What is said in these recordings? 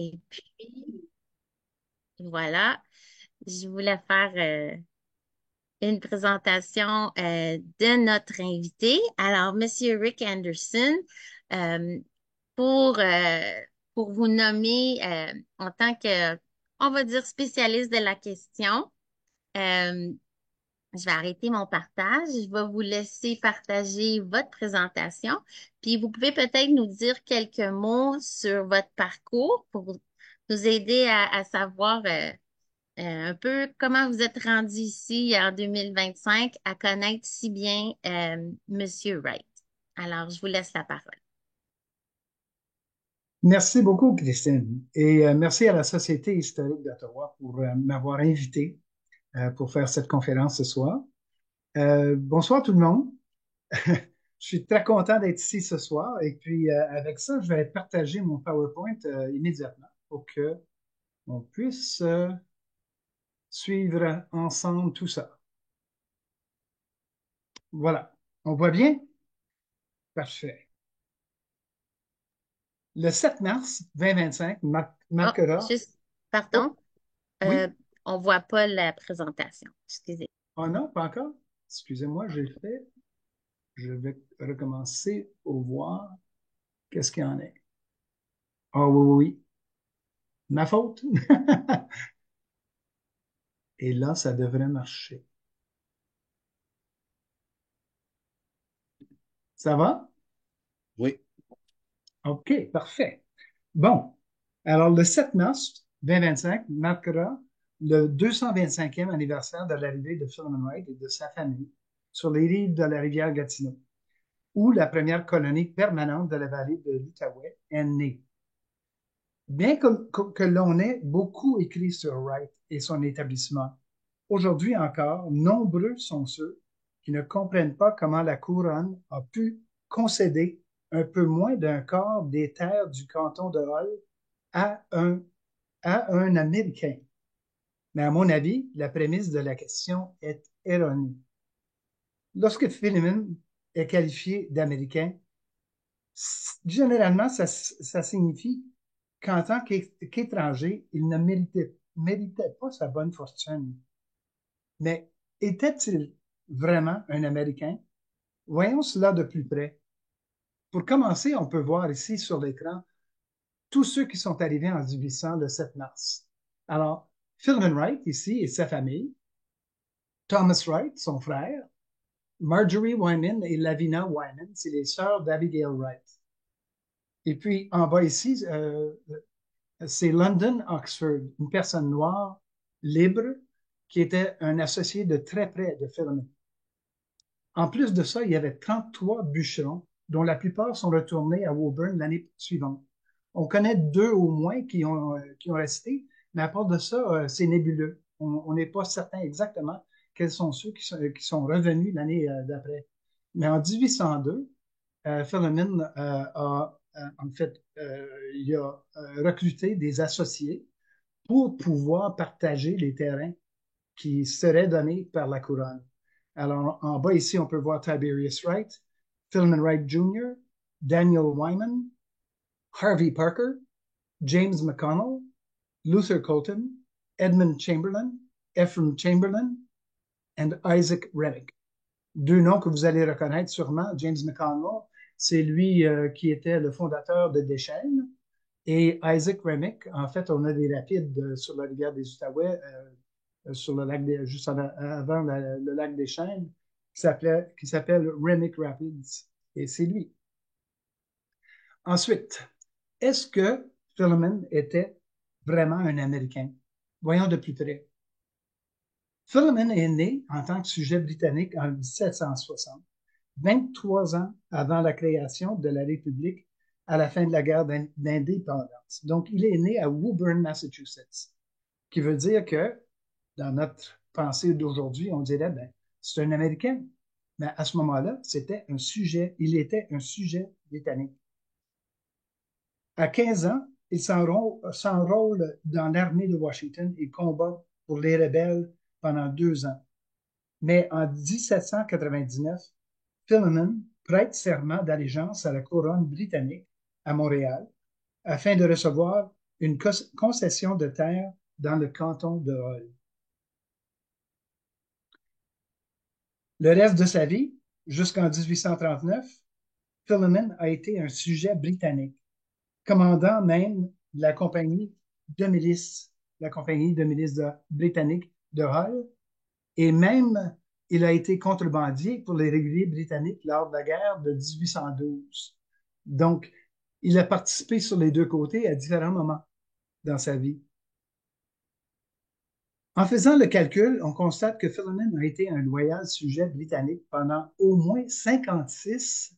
Et puis, voilà, je voulais faire une présentation de notre invité. Alors, Monsieur Rick Anderson, euh, pour, euh, pour vous nommer en tant que, on va dire, spécialiste de la question. euh, je vais arrêter mon partage. Je vais vous laisser partager votre présentation. Puis vous pouvez peut-être nous dire quelques mots sur votre parcours pour nous aider à savoir un peu comment vous êtes rendu ici en 2025 à connaître si bien Monsieur Wright. Alors, je vous laisse la parole. Merci beaucoup, Christine. Et merci à la Société historique d'Ottawa pour m'avoir invité pour faire cette conférence ce soir. Bonsoir tout le monde. Je suis très content d'être ici ce soir. Et puis, avec ça, je vais partager mon PowerPoint immédiatement pour que on puisse suivre ensemble tout ça. Voilà. On voit bien? Parfait. Le 7 mars 2025 Oh, marquera... juste, pardon, Oh, euh, oui. on voit pas la présentation. Excusez. Oh non, pas encore. Excusez-moi, j'ai fait. Je vais recommencer au voir qu'est-ce qu'il y en est. Ah oui, oui, oui. Ma faute. Et là, ça devrait marcher. Ça va? Oui. OK, parfait. Bon. Alors, le 7 mars 2025 marquera le 225e anniversaire de l'arrivée de Philemon Wright et de sa famille sur les rives de la rivière Gatineau, où la première colonie permanente de la vallée de l'Outaouais est née. Bien que l'on ait beaucoup écrit sur Wright et son établissement, aujourd'hui encore, nombreux sont ceux qui ne comprennent pas comment la couronne a pu concéder un peu moins d'un quart des terres du canton de Hull à à un Américain. Mais à mon avis, la prémisse de la question est erronée. Lorsque Philemon est qualifié d'Américain, généralement, ça signifie qu'en tant qu'étranger, il ne méritait pas sa bonne fortune. Mais était-il vraiment un Américain? Voyons cela de plus près. Pour commencer, on peut voir ici sur l'écran tous ceux qui sont arrivés en 1800 le 7 mars. Alors, Philemon Wright ici et sa famille, Thomas Wright, son frère, Marjorie Wyman et Lavina Wyman, c'est les sœurs d'Abigail Wright. Et puis en bas ici, c'est London Oxford, une personne noire, libre, qui était un associé de très près de Philemon. En plus de ça, il y avait 33 bûcherons, dont la plupart sont retournés à Woburn l'année suivante. On connaît deux au moins qui ont resté, mais à part de ça, c'est nébuleux. On n'est pas certain exactement quels sont ceux qui sont revenus l'année d'après. Mais en 1802, Philemon en fait, il a recruté des associés pour pouvoir partager les terrains qui seraient donnés par la couronne. Alors, en bas ici, on peut voir Tiberius Wright, Philemon Wright Jr., Daniel Wyman, Harvey Parker, James McConnell, Luther Colton, Edmund Chamberlain, Ephraim Chamberlain et Isaac Remick. Deux noms que vous allez reconnaître sûrement. James McConnell, c'est lui qui était le fondateur de Deschênes. Et Isaac Remick, en fait, on a des rapides sur la rivière des Outaouais, sur le lac juste avant le lac des Chênes, qui s'appelle Remick Rapids. Et c'est lui. Ensuite, est-ce que Philemon était vraiment un Américain? Voyons de plus près. Philemon est né en tant que sujet britannique en 1760, 23 ans avant la création de la République à la fin de la guerre d'indépendance. Donc, il est né à Woburn, Massachusetts, qui veut dire que dans notre pensée d'aujourd'hui, on dirait, ben, c'est un Américain. Mais à ce moment-là, il était un sujet britannique. À 15 ans, il s'enrôle dans l'armée de Washington et combat pour les rebelles pendant 2 ans. Mais en 1799, Philemon prête serment d'allégeance à la couronne britannique à Montréal afin de recevoir une concession de terre dans le canton de Hull. Le reste de sa vie, jusqu'en 1839, Philemon a été un sujet britannique, commandant même la compagnie de milices, britannique de Hull, et même il a été contrebandier pour les réguliers britanniques lors de la guerre de 1812. Donc, il a participé sur les deux côtés à différents moments dans sa vie. En faisant le calcul, on constate que Philemon a été un loyal sujet britannique pendant au moins 56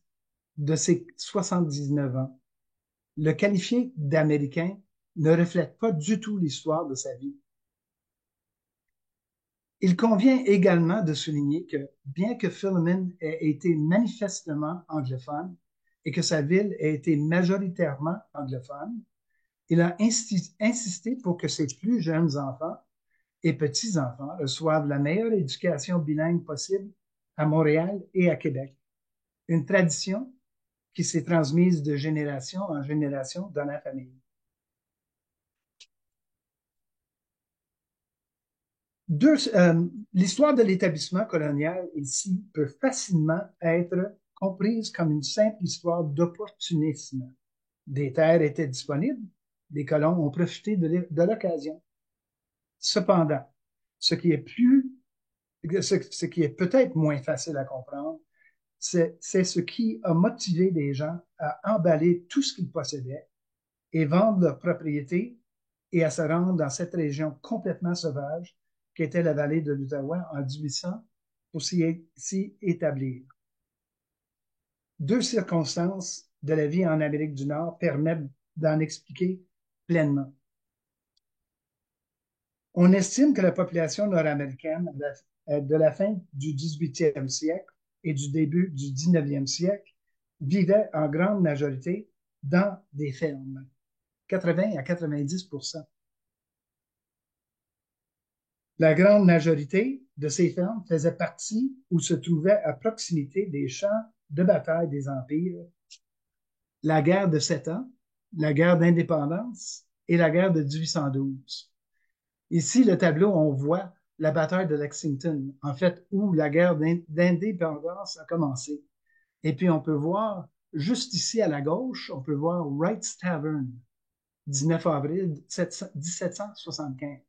de ses 79 ans. Le qualifié d'Américain ne reflète pas du tout l'histoire de sa vie. Il convient également de souligner que, bien que Philemon ait été manifestement anglophone et que sa ville ait été majoritairement anglophone, il a insisté pour que ses plus jeunes enfants et petits-enfants reçoivent la meilleure éducation bilingue possible à Montréal et à Québec. Une tradition qui s'est transmise de génération en génération dans la famille. L'histoire de l'établissement colonial ici peut facilement être comprise comme une simple histoire d'opportunisme. Des terres étaient disponibles, les colons ont profité de l'occasion. Cependant, ce qui est ce qui est peut-être moins facile à comprendre, c'est ce qui a motivé les gens à emballer tout ce qu'ils possédaient et vendre leurs propriétés et à se rendre dans cette région complètement sauvage qu'était la vallée de l'Outaouais en 1800 pour s'y établir. Deux circonstances de la vie en Amérique du Nord permettent d'en expliquer pleinement. On estime que la population nord-américaine de la fin du 18e siècle et du début du 19e siècle vivait en grande majorité dans des fermes, 80 à 90 %. La grande majorité de ces fermes faisaient partie ou se trouvaient à proximité des champs de bataille des empires, la guerre de 7 ans, la guerre d'indépendance et la guerre de 1812. Ici, le tableau, on voit la bataille de Lexington, en fait, où la guerre d'indépendance a commencé. Et puis, on peut voir, juste ici à la gauche, on peut voir Wright's Tavern, 19 avril 1775.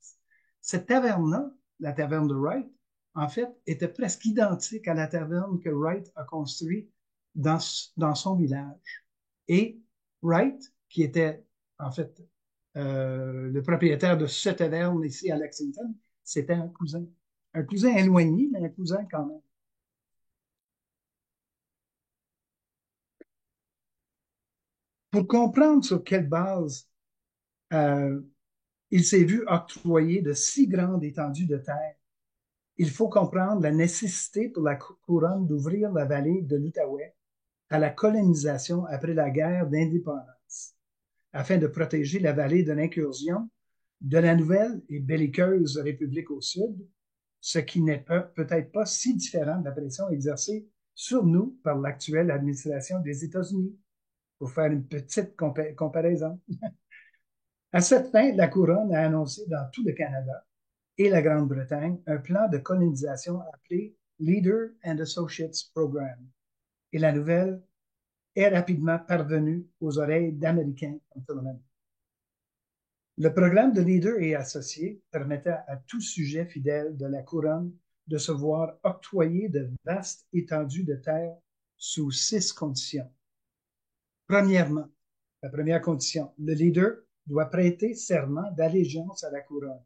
Cette taverne-là, la taverne de Wright, en fait, était presque identique à la taverne que Wright a construite dans son village. Et Wright, qui était en fait le propriétaire de cette taverne ici à Lexington, c'était un cousin. Un cousin éloigné, mais un cousin quand même. Pour comprendre sur quelle base euh, il s'est vu octroyer de si grandes étendues de terre, il faut comprendre la nécessité pour la couronne d'ouvrir la vallée de l'Outaouais à la colonisation après la guerre d'indépendance, afin de protéger la vallée de l'incursion de la nouvelle et belliqueuse République au sud, ce qui n'est peut-être pas si différent de la pression exercée sur nous par l'actuelle administration des États-Unis, pour faire une petite comparaison. À cette fin, la Couronne a annoncé dans tout le Canada et la Grande-Bretagne un plan de colonisation appelé Leader and Associates Program. Et la nouvelle est rapidement parvenue aux oreilles d'Américains comme Philemon. Le programme de Leader et Associés permettait à tout sujet fidèle de la couronne de se voir octroyer de vastes étendues de terre sous 6 conditions. Premièrement, la première condition, le leader doit prêter serment d'allégeance à la couronne.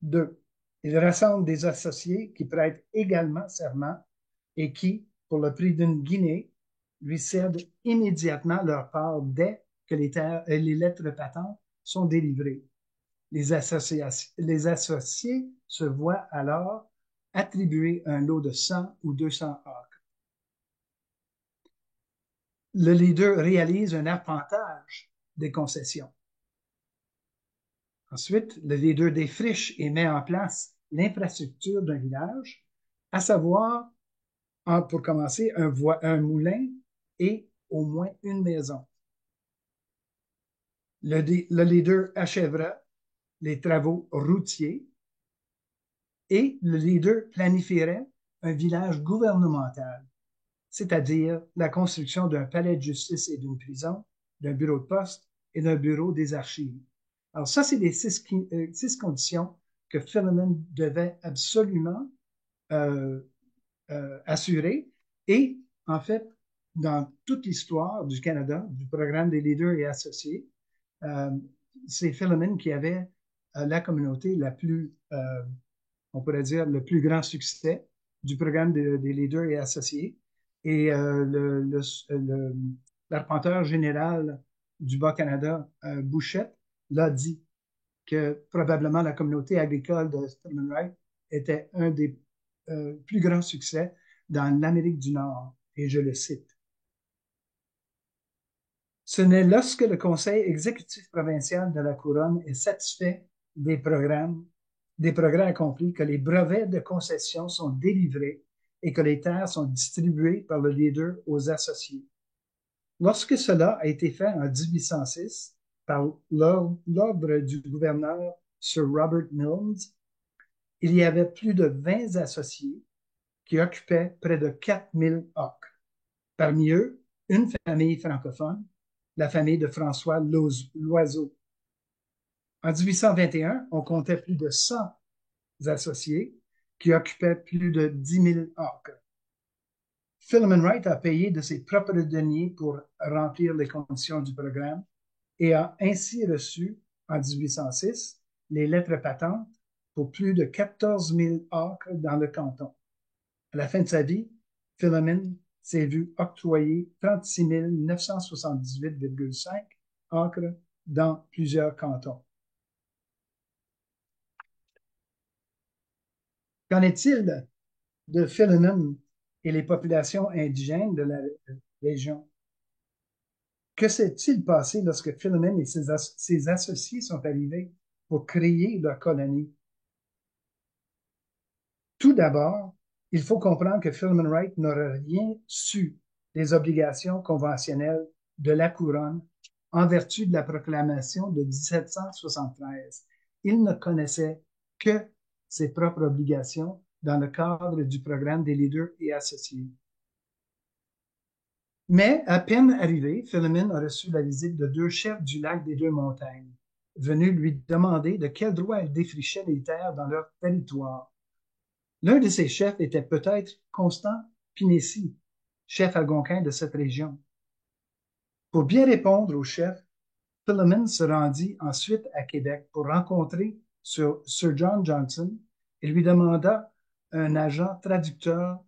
2. Il rassemble des associés qui prêtent également serment et qui, pour le prix d'une guinée, lui cèdent immédiatement leur part dès que les lettres patentes sont délivrées. Les associés se voient alors attribuer un lot de 100 ou 200 acres. Le leader réalise un arpentage des concessions. Ensuite, le leader défriche et met en place l'infrastructure d'un village, à savoir, pour commencer, un moulin et au moins une maison. Le leader achèvera les travaux routiers et le leader planifierait un village gouvernemental, c'est-à-dire la construction d'un palais de justice et d'une prison, d'un bureau de poste et d'un bureau des archives. Alors ça, c'est les six conditions que Philemon devait absolument euh, assurer. Et en fait, dans toute l'histoire du Canada, du programme des leaders et associés, euh, c'est Philemon qui avait la communauté la plus, on pourrait dire, le plus grand succès du programme des leaders et associés. Et l'arpenteur général du Bas-Canada, Bouchette, l'a dit que probablement la communauté agricole de Stillman Wright était un des plus grands succès dans l'Amérique du Nord. Et je le cite. Ce n'est lorsque le Conseil exécutif provincial de la Couronne est satisfait des progrès accomplis, que les brevets de concession sont délivrés et que les terres sont distribuées par le leader aux associés. Lorsque cela a été fait en 1806 par l'ordre du gouverneur Sir Robert Milnes, il y avait plus de 20 associés qui occupaient près de 4000 acres. Parmi eux, une famille francophone, la famille de François Loiseau. En 1821, on comptait plus de 100 associés qui occupaient plus de 10 000 acres. Philemon Wright a payé de ses propres deniers pour remplir les conditions du programme et a ainsi reçu, en 1806, les lettres patentes pour plus de 14 000 acres dans le canton. À la fin de sa vie, Philemon s'est vu octroyer 36 978,5 acres dans plusieurs cantons. Qu'en est-il de Philemon et les populations indigènes de la région? Que s'est-il passé lorsque Philemon et ses associés sont arrivés pour créer leur colonie? Tout d'abord, il faut comprendre que Philemon Wright n'aurait rien su des obligations conventionnelles de la couronne en vertu de la proclamation de 1773. Il ne connaissait que ses propres obligations dans le cadre du programme des leaders et associés. Mais à peine arrivé, Philemon a reçu la visite de deux chefs du lac des Deux-Montagnes, venus lui demander de quel droit ils défrichaient les terres dans leur territoire. L'un de ces chefs était peut-être Constant Pinécy, chef algonquin de cette région. Pour bien répondre au chef, Philemon se rendit ensuite à Québec pour rencontrer Sir John Johnson et lui demanda un agent traducteur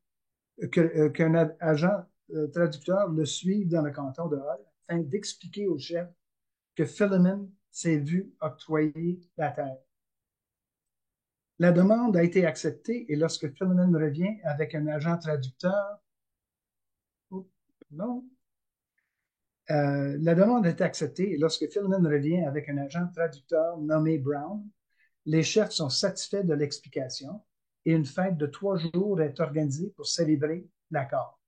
qu'un agent traducteur le suive dans le canton de Hull afin d'expliquer au chef que Philemon s'est vu octroyer la terre. La demande a été acceptée et lorsque Philemon revient avec un agent traducteur, non, la demande est acceptée et lorsque Philemon revient avec un agent traducteur nommé Brown, les chefs sont satisfaits de l'explication et une fête de 3 jours est organisée pour célébrer l'accord.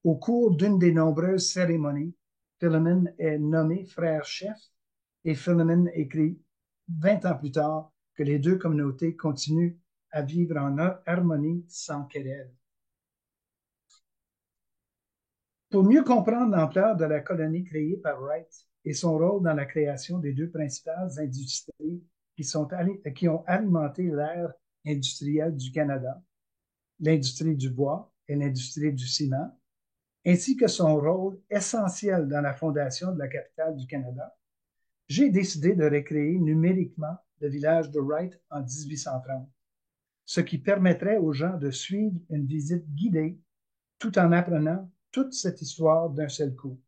Au cours d'une des nombreuses cérémonies, Philemon est nommé frère-chef et Philemon écrit 20 ans plus tard que les deux communautés continuent à vivre en harmonie sans querelle. Pour mieux comprendre l'ampleur de la colonie créée par Wright et son rôle dans la création des deux principales industries qui ont alimenté l'ère industrielle du Canada, l'industrie du bois et l'industrie du ciment, ainsi que son rôle essentiel dans la fondation de la capitale du Canada, j'ai décidé de recréer numériquement le village de Wright en 1830, ce qui permettrait aux gens de suivre une visite guidée tout en apprenant toute cette histoire d'un seul coup.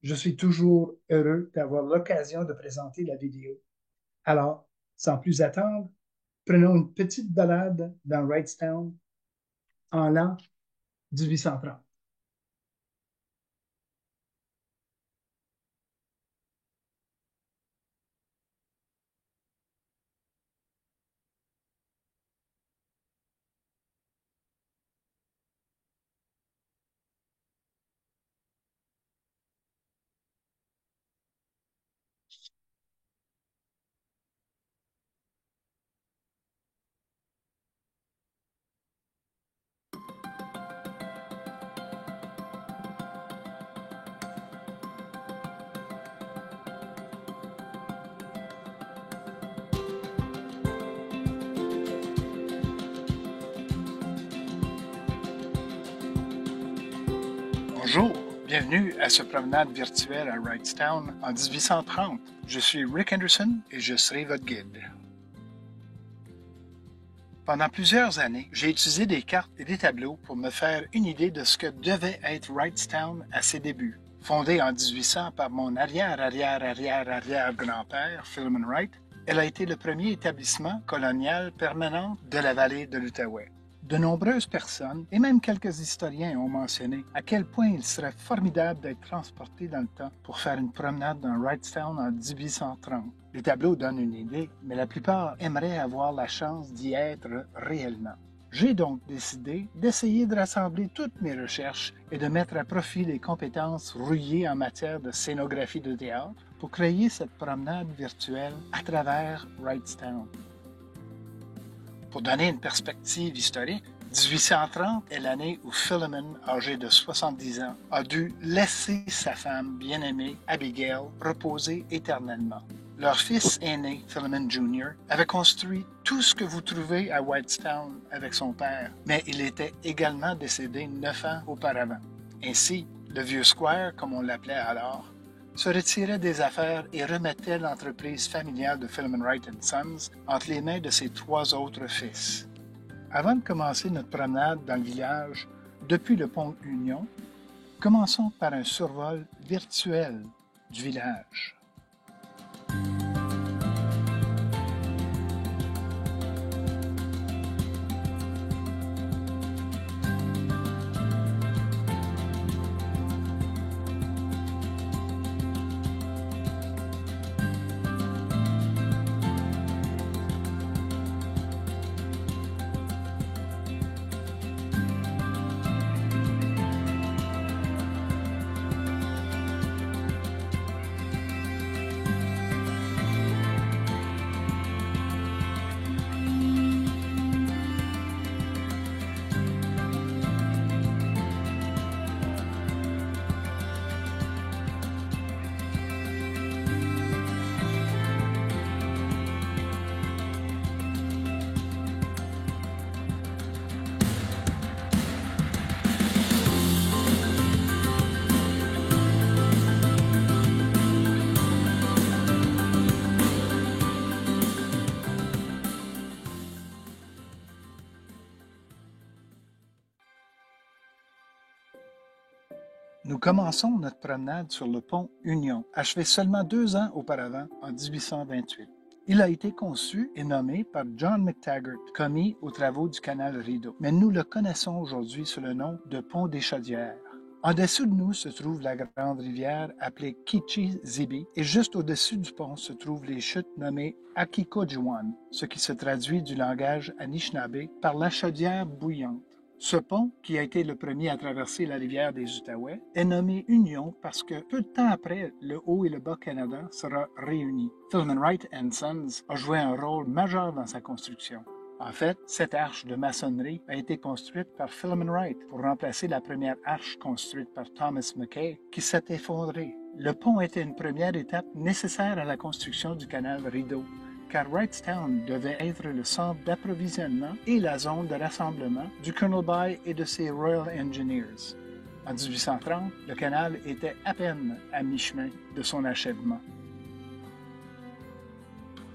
Je suis toujours heureux d'avoir l'occasion de présenter la vidéo. Alors, sans plus attendre, prenons une petite balade dans Wrightstown en l'an 1830. Bonjour, bienvenue à ce promenade virtuelle à Wrightstown en 1830. Je suis Rick Anderson et je serai votre guide. Pendant plusieurs années, j'ai utilisé des cartes et des tableaux pour me faire une idée de ce que devait être Wrightstown à ses débuts. Fondée en 1800 par mon arrière-arrière-arrière-arrière-grand-père, Philemon Wright, elle a été le premier établissement colonial permanent de la vallée de l'Outaouais. De nombreuses personnes, et même quelques historiens, ont mentionné à quel point il serait formidable d'être transporté dans le temps pour faire une promenade dans Wrightstown en 1830. Les tableaux donnent une idée, mais la plupart aimeraient avoir la chance d'y être réellement. J'ai donc décidé d'essayer de rassembler toutes mes recherches et de mettre à profit les compétences rouillées en matière de scénographie de théâtre pour créer cette promenade virtuelle à travers Wrightstown. Pour donner une perspective historique, 1830 est l'année où Philemon, âgé de 70 ans, a dû laisser sa femme bien-aimée, Abigail, reposer éternellement. Leur fils aîné, Philemon Jr., avait construit tout ce que vous trouvez à Wrightstown avec son père, mais il était également décédé 9 ans auparavant. Ainsi, le vieux squire, comme on l'appelait alors, se retirait des affaires et remettait l'entreprise familiale de Philemon Wright Sons entre les mains de ses 3 autres fils. Avant de commencer notre promenade dans le village, depuis le pont Union, commençons par un survol virtuel du village. Nous commençons notre promenade sur le pont Union, achevé seulement 2 ans auparavant, en 1828. Il a été conçu et nommé par John McTaggart, commis aux travaux du canal Rideau, mais nous le connaissons aujourd'hui sous le nom de pont des Chaudières. En dessous de nous se trouve la grande rivière appelée Kichi-Zibi et juste au-dessus du pont se trouvent les chutes nommées Akikojiwan, ce qui se traduit du langage Anishinaabe par la chaudière bouillante. Ce pont, qui a été le premier à traverser la rivière des Outaouais, est nommé Union parce que peu de temps après, le Haut et le Bas-Canada sera réunis. Philemon Wright Sons a joué un rôle majeur dans sa construction. En fait, cette arche de maçonnerie a été construite par Philemon Wright pour remplacer la première arche construite par Thomas Mackay qui s'est effondrée. Le pont était une première étape nécessaire à la construction du canal Rideau, car Wrightstown devait être le centre d'approvisionnement et la zone de rassemblement du Colonel By et de ses Royal Engineers. En 1830, le canal était à peine à mi-chemin de son achèvement.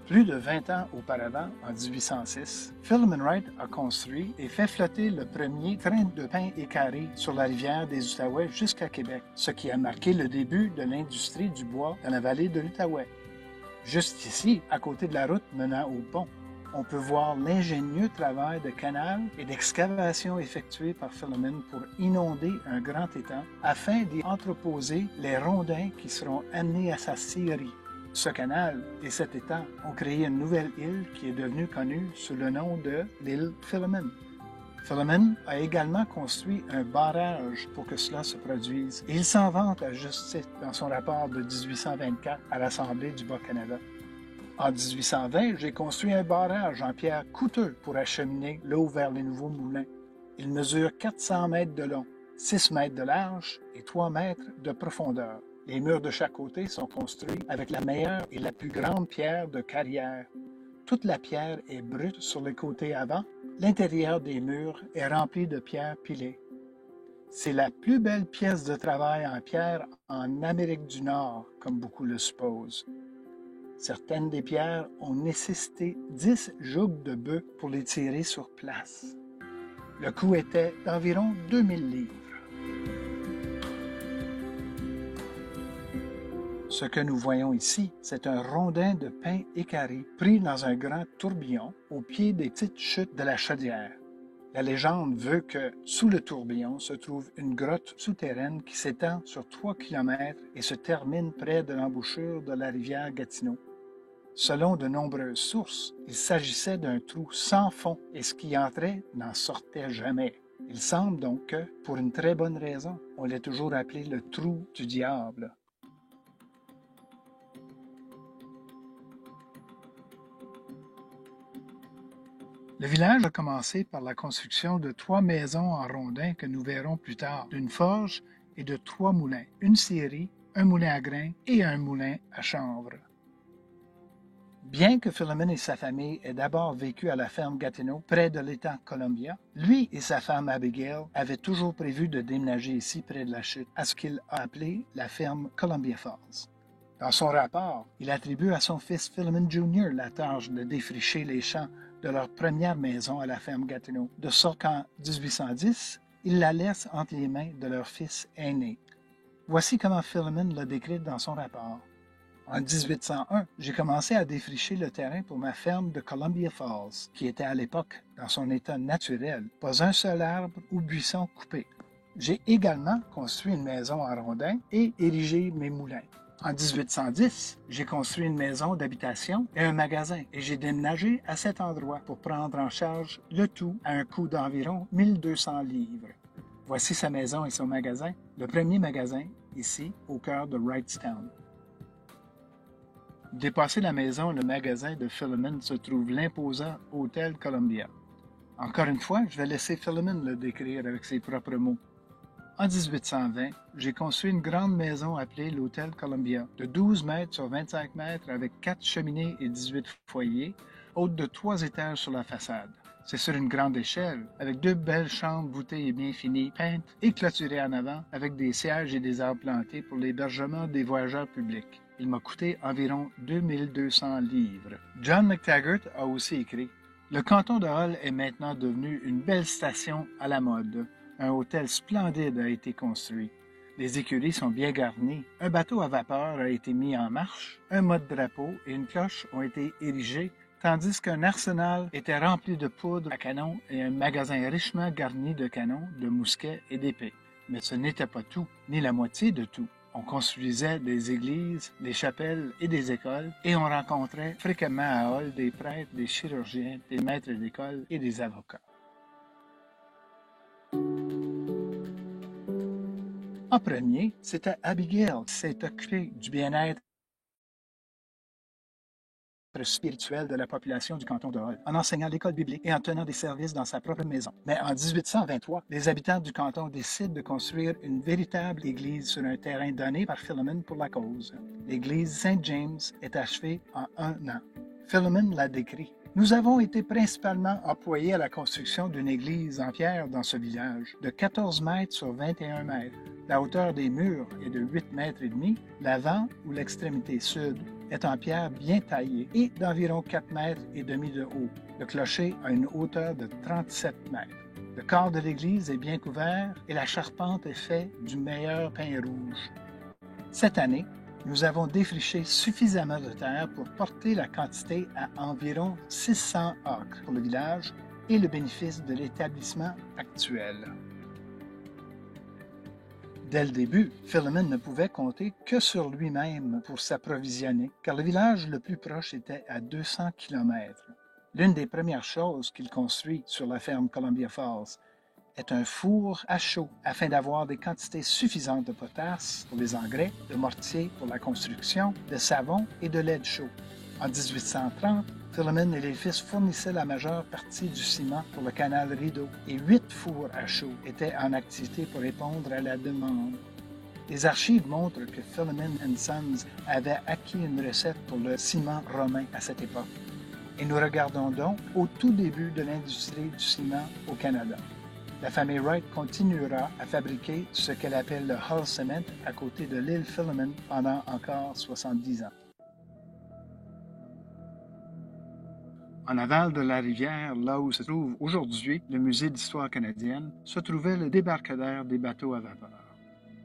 Plus de 20 ans auparavant, en 1806, Philemon Wright a construit et fait flotter le premier train de pain écarré sur la rivière des Outaouais jusqu'à Québec, ce qui a marqué le début de l'industrie du bois dans la vallée de l'Outaouais. Juste ici, à côté de la route menant au pont, on peut voir l'ingénieux travail de canal et d'excavation effectué par Philemon pour inonder un grand étang afin d'y entreposer les rondins qui seront amenés à sa scierie. Ce canal et cet étang ont créé une nouvelle île qui est devenue connue sous le nom de l'île Philemon. Philemon a également construit un barrage pour que cela se produise et il s'en vante à juste titre dans son rapport de 1824 à l'Assemblée du Bas-Canada. En 1820, j'ai construit un barrage en pierre coûteux pour acheminer l'eau vers les nouveaux moulins. Il mesure 400 mètres de long, 6 mètres de large et 3 mètres de profondeur. Les murs de chaque côté sont construits avec la meilleure et la plus grande pierre de carrière. Toute la pierre est brute sur les côtés avant. L'intérieur des murs est rempli de pierres pilées. C'est la plus belle pièce de travail en pierre en Amérique du Nord, comme beaucoup le supposent. Certaines des pierres ont nécessité 10 jougs de bœuf pour les tirer sur place. Le coût était d'environ 2000 livres. Ce que nous voyons ici, c'est un rondin de pin équarri pris dans un grand tourbillon au pied des petites chutes de la chaudière. La légende veut que, sous le tourbillon, se trouve une grotte souterraine qui s'étend sur 3 kilomètres et se termine près de l'embouchure de la rivière Gatineau. Selon de nombreuses sources, il s'agissait d'un trou sans fond et ce qui entrait n'en sortait jamais. Il semble donc que, pour une très bonne raison, on l'ait toujours appelé le trou du diable. Le village a commencé par la construction de 3 maisons en rondins que nous verrons plus tard, d'une forge et de 3 moulins, une scierie, un moulin à grains et un moulin à chanvre. Bien que Philemon et sa famille aient d'abord vécu à la ferme Gatineau, près de l'étang Columbia, lui et sa femme Abigail avaient toujours prévu de déménager ici près de la chute, à ce qu'il a appelé la ferme Columbia Falls. Dans son rapport, il attribue à son fils Philemon Jr. la tâche de défricher les champs de leur première maison à la ferme Gatineau, de sorte qu'en 1810, il la laisse entre les mains de leur fils aîné. Voici comment Philemon l'a décrite dans son rapport. En 1801, j'ai commencé à défricher le terrain pour ma ferme de Columbia Falls, qui était à l'époque dans son état naturel, pas un seul arbre ou buisson coupé. J'ai également construit une maison en rondins et érigé mes moulins. En 1810, j'ai construit une maison d'habitation et un magasin et j'ai déménagé à cet endroit pour prendre en charge le tout à un coût d'environ 1200 livres. Voici sa maison et son magasin, le premier magasin ici au cœur de Wrightstown. Dépassé la maison et le magasin de Philemon se trouve l'imposant Hôtel Columbia. Encore une fois, je vais laisser Philemon le décrire avec ses propres mots. En 1820, j'ai construit une grande maison appelée l'Hôtel Columbia, de 12 mètres sur 25 mètres avec 4 cheminées et 18 foyers, haute de 3 étages sur la façade. C'est sur une grande échelle, avec 2 belles chambres voûtées et bien finies, peintes et clôturées en avant, avec des sièges et des arbres plantés pour l'hébergement des voyageurs publics. Il m'a coûté environ 2200 livres. John McTaggart a aussi écrit « Le canton de Hull est maintenant devenu une belle station à la mode. Un hôtel splendide a été construit. Les écuries sont bien garnies. Un bateau à vapeur a été mis en marche. Un mode-drapeau et une cloche ont été érigés, tandis qu'un arsenal était rempli de poudre à canon et un magasin richement garni de canons, de mousquets et d'épées. Mais ce n'était pas tout, ni la moitié de tout. On construisait des églises, des chapelles et des écoles, et on rencontrait fréquemment à Hull des prêtres, des chirurgiens, des maîtres d'école et des avocats. En premier, c'était Abigail qui s'est occupée du bien-être spirituel de la population du canton de Hull, en enseignant l'école biblique et en tenant des services dans sa propre maison. Mais en 1823, les habitants du canton décident de construire une véritable église sur un terrain donné par Philemon pour la cause. L'église Saint James est achevée en 1 an. Philemon l'a décrit. Nous avons été principalement employés à la construction d'une église en pierre dans ce village, de 14 mètres sur 21 mètres. La hauteur des murs est de 8 mètres et demi, l'avant ou l'extrémité sud est en pierre bien taillée et d'environ 4 mètres et demi de haut. Le clocher a une hauteur de 37 mètres. Le corps de l'église est bien couvert et la charpente est faite du meilleur pain rouge. Cette année, nous avons défriché suffisamment de terre pour porter la quantité à environ 600 acres pour le village et le bénéfice de l'établissement actuel. Dès le début, Philemon ne pouvait compter que sur lui-même pour s'approvisionner, car le village le plus proche était à 200 km. L'une des premières choses qu'il construit sur la ferme Columbia Falls est un four à chaud afin d'avoir des quantités suffisantes de potasse pour les engrais, de mortier pour la construction, de savon et de lait de chaud. En 1830, Philemon et les fils fournissaient la majeure partie du ciment pour le canal Rideau et 8 fours à chaud étaient en activité pour répondre à la demande. Les archives montrent que Philemon & Sons avait acquis une recette pour le ciment romain à cette époque. Et nous regardons donc au tout début de l'industrie du ciment au Canada. La famille Wright continuera à fabriquer ce qu'elle appelle le Hull Cement à côté de l'île Philemon pendant encore 70 ans. En aval de la rivière, là où se trouve aujourd'hui le Musée d'histoire canadienne, se trouvait le débarcadère des bateaux à vapeur.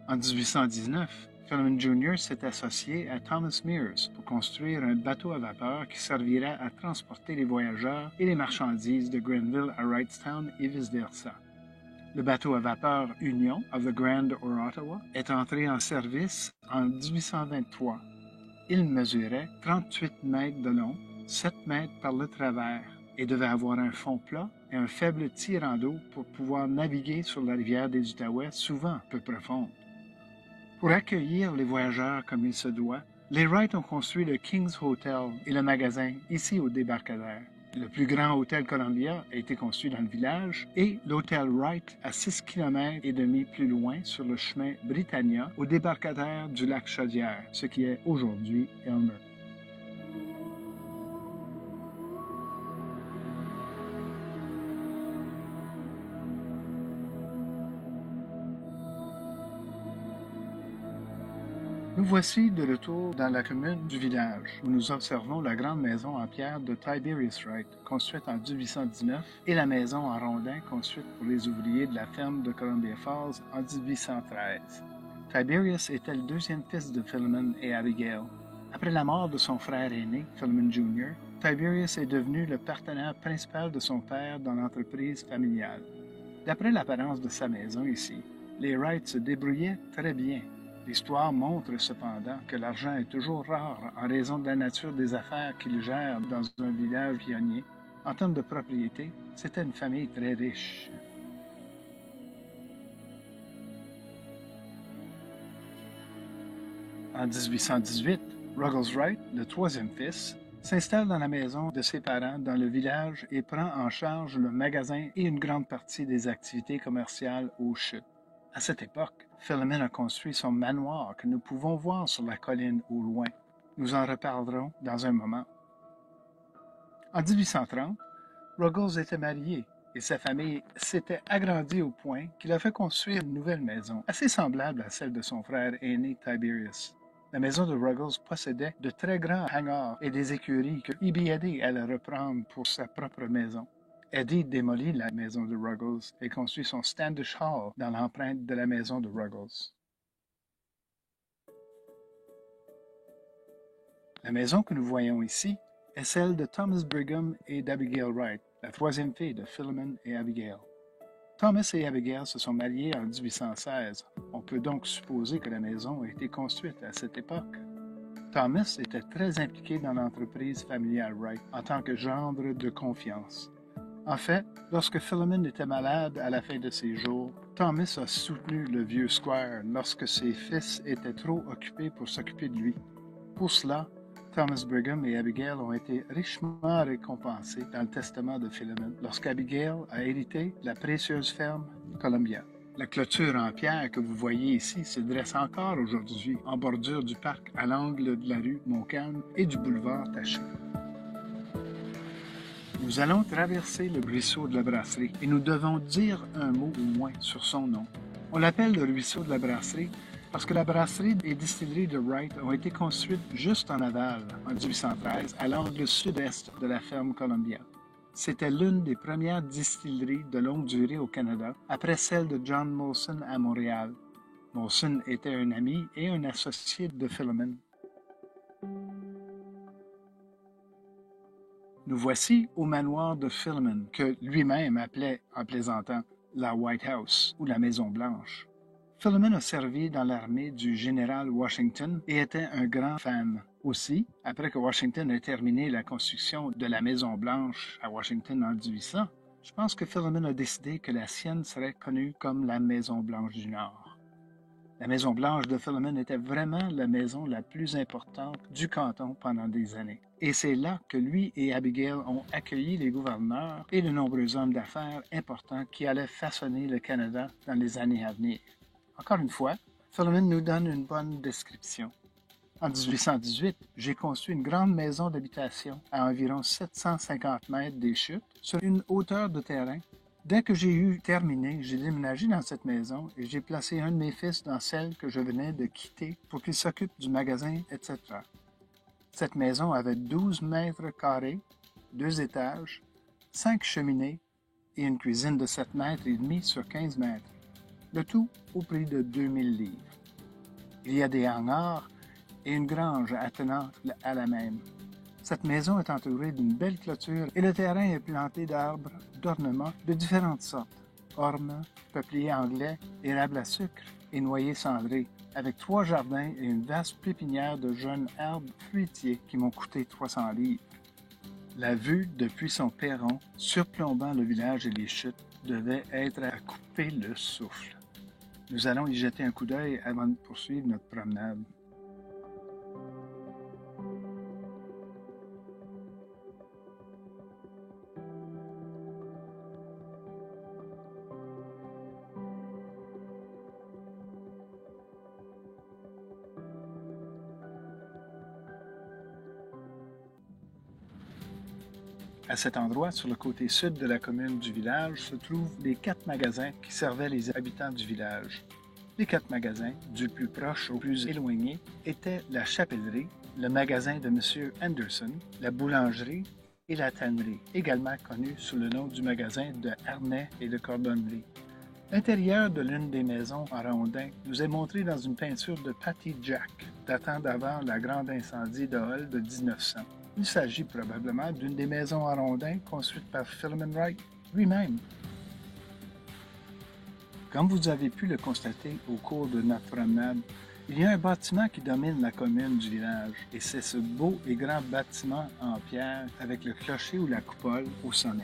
En 1819, Philemon Jr. s'est associé à Thomas Mears pour construire un bateau à vapeur qui servira à transporter les voyageurs et les marchandises de Grenville à Wrightstown et vice-versa. Le bateau à vapeur Union of the Grand or Ottawa est entré en service en 1823. Il mesurait 38 mètres de long, 7 mètres par le travers et devait avoir un fond plat et un faible tirant d'eau pour pouvoir naviguer sur la rivière des Outaouais, souvent peu profonde. Pour accueillir les voyageurs comme il se doit, les Wright ont construit le King's Hotel et le magasin ici au débarcadère. Le plus grand hôtel Columbia a été construit dans le village et l'hôtel Wright à 6 km et demi plus loin sur le chemin Britannia au débarcadère du lac Chaudière, ce qui est aujourd'hui Elmer. Nous voici de retour dans la commune du village, où nous observons la grande maison en pierre de Tiberius Wright, construite en 1819, et la maison en rondin construite pour les ouvriers de la ferme de Columbia Falls en 1813. Tiberius était le deuxième fils de Philemon et Abigail. Après la mort de son frère aîné, Philemon Jr., Tiberius est devenu le partenaire principal de son père dans l'entreprise familiale. D'après l'apparence de sa maison ici, les Wright se débrouillaient très bien. L'histoire montre cependant que l'argent est toujours rare en raison de la nature des affaires qu'il gère dans un village pionnier. En termes de propriété, c'était une famille très riche. En 1818, Ruggles Wright, le troisième fils, s'installe dans la maison de ses parents dans le village et prend en charge le magasin et une grande partie des activités commerciales aux chutes. À cette époque, Philemon a construit son manoir que nous pouvons voir sur la colline au loin. Nous en reparlerons dans un moment. En 1830, Ruggles était marié et sa famille s'était agrandie au point qu'il a fait construire une nouvelle maison, assez semblable à celle de son frère aîné Tiberius. La maison de Ruggles possédait de très grands hangars et des écuries que E.B. Eddy allait reprendre pour sa propre maison. Eddy démolit la maison de Ruggles et construit son Standish Hall dans l'empreinte de la maison de Ruggles. La maison que nous voyons ici est celle de Thomas Brigham et d'Abigail Wright, la troisième fille de Philemon et Abigail. Thomas et Abigail se sont mariés en 1816. On peut donc supposer que la maison a été construite à cette époque. Thomas était très impliqué dans l'entreprise familiale Wright en tant que gendre de confiance. En fait, lorsque Philemon était malade à la fin de ses jours, Thomas a soutenu le vieux squire lorsque ses fils étaient trop occupés pour s'occuper de lui. Pour cela, Thomas Brigham et Abigail ont été richement récompensés dans le testament de Philemon lorsqu'Abigail a hérité la précieuse ferme Columbia. La clôture en pierre que vous voyez ici se dresse encore aujourd'hui en bordure du parc à l'angle de la rue Montcalm et du boulevard Taché. Nous allons traverser le ruisseau de la Brasserie et nous devons dire un mot au moins sur son nom. On l'appelle le ruisseau de la Brasserie parce que la brasserie et distillerie de Wright ont été construites juste en aval, en 1813, à l'angle sud-est de la ferme Columbia. C'était l'une des premières distilleries de longue durée au Canada, après celle de John Molson à Montréal. Molson était un ami et un associé de Philemon. Nous voici au manoir de Philemon, que lui-même appelait, en plaisantant, la White House ou la Maison Blanche. Philemon a servi dans l'armée du général Washington et était un grand fan. Aussi, après que Washington ait terminé la construction de la Maison Blanche à Washington en 1800, je pense que Philemon a décidé que la sienne serait connue comme la Maison Blanche du Nord. La Maison Blanche de Philemon était vraiment la maison la plus importante du canton pendant des années. Et c'est là que lui et Abigail ont accueilli les gouverneurs et de nombreux hommes d'affaires importants qui allaient façonner le Canada dans les années à venir. Encore une fois, Philemon nous donne une bonne description. En 1818, j'ai conçu une grande maison d'habitation à environ 750 mètres des chutes, sur une hauteur de terrain Dès que j'ai eu terminé, j'ai déménagé dans cette maison et j'ai placé un de mes fils dans celle que je venais de quitter pour qu'il s'occupe du magasin, etc. Cette maison avait 12 mètres carrés, 2 étages, 5 cheminées et une cuisine de 7 mètres et demi sur 15 mètres. Le tout au prix de 2000 livres. Il y a des hangars et une grange attenante à la même. Cette maison est entourée d'une belle clôture et le terrain est planté d'arbres d'ornement de différentes sortes. Ormes, peupliers anglais, érables à sucre et noyers cendrés, avec 3 jardins et une vaste pépinière de jeunes arbres fruitiers qui m'ont coûté 300 livres. La vue depuis son perron, surplombant le village et les chutes, devait être à couper le souffle. Nous allons y jeter un coup d'œil avant de poursuivre notre promenade. À cet endroit, sur le côté sud de la commune du village, se trouvent les 4 magasins qui servaient les habitants du village. Les 4 magasins, du plus proche au plus éloigné, étaient la chapellerie, le magasin de M. Anderson, la boulangerie et la tannerie, également connue sous le nom du magasin de harnais et de cordonnerie. L'intérieur de l'une des maisons en rondin nous est montré dans une peinture de Patty Jack, datant d'avant la grande incendie de Hull de 1900. Il s'agit probablement d'une des maisons en rondin construites par Philemon Wright lui-même. Comme vous avez pu le constater au cours de notre promenade, il y a un bâtiment qui domine la commune du village, et c'est ce beau et grand bâtiment en pierre avec le clocher ou la coupole au sommet.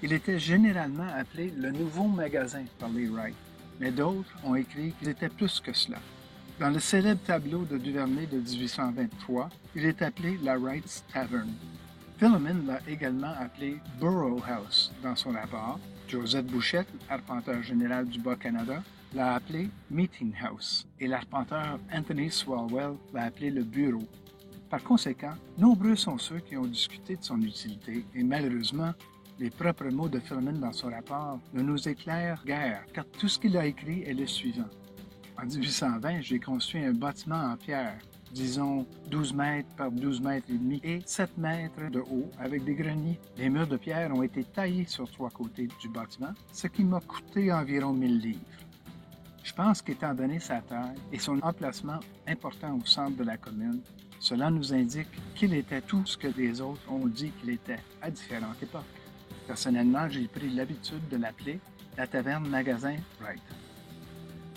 Il était généralement appelé le nouveau magasin par les Wright, mais d'autres ont écrit qu'il était plus que cela. Dans le célèbre tableau de Duvernay de 1823, il est appelé la Wright's Tavern. Philemon l'a également appelé Borough House dans son rapport. Josette Bouchette, arpenteur général du Bas-Canada, l'a appelé Meeting House et l'arpenteur Anthony Swalwell l'a appelé le Bureau. Par conséquent, nombreux sont ceux qui ont discuté de son utilité et malheureusement, les propres mots de Philemon dans son rapport ne nous éclairent guère, car tout ce qu'il a écrit est le suivant. En 1820, j'ai construit un bâtiment en pierre, disons 12 mètres par 12 mètres et demi et 7 mètres de haut avec des greniers. Les murs de pierre ont été taillés sur 3 côtés du bâtiment, ce qui m'a coûté environ 1000 livres. Je pense qu'étant donné sa taille et son emplacement important au centre de la commune, cela nous indique qu'il était tout ce que les autres ont dit qu'il était à différentes époques. Personnellement, j'ai pris l'habitude de l'appeler la taverne-magasin Wright.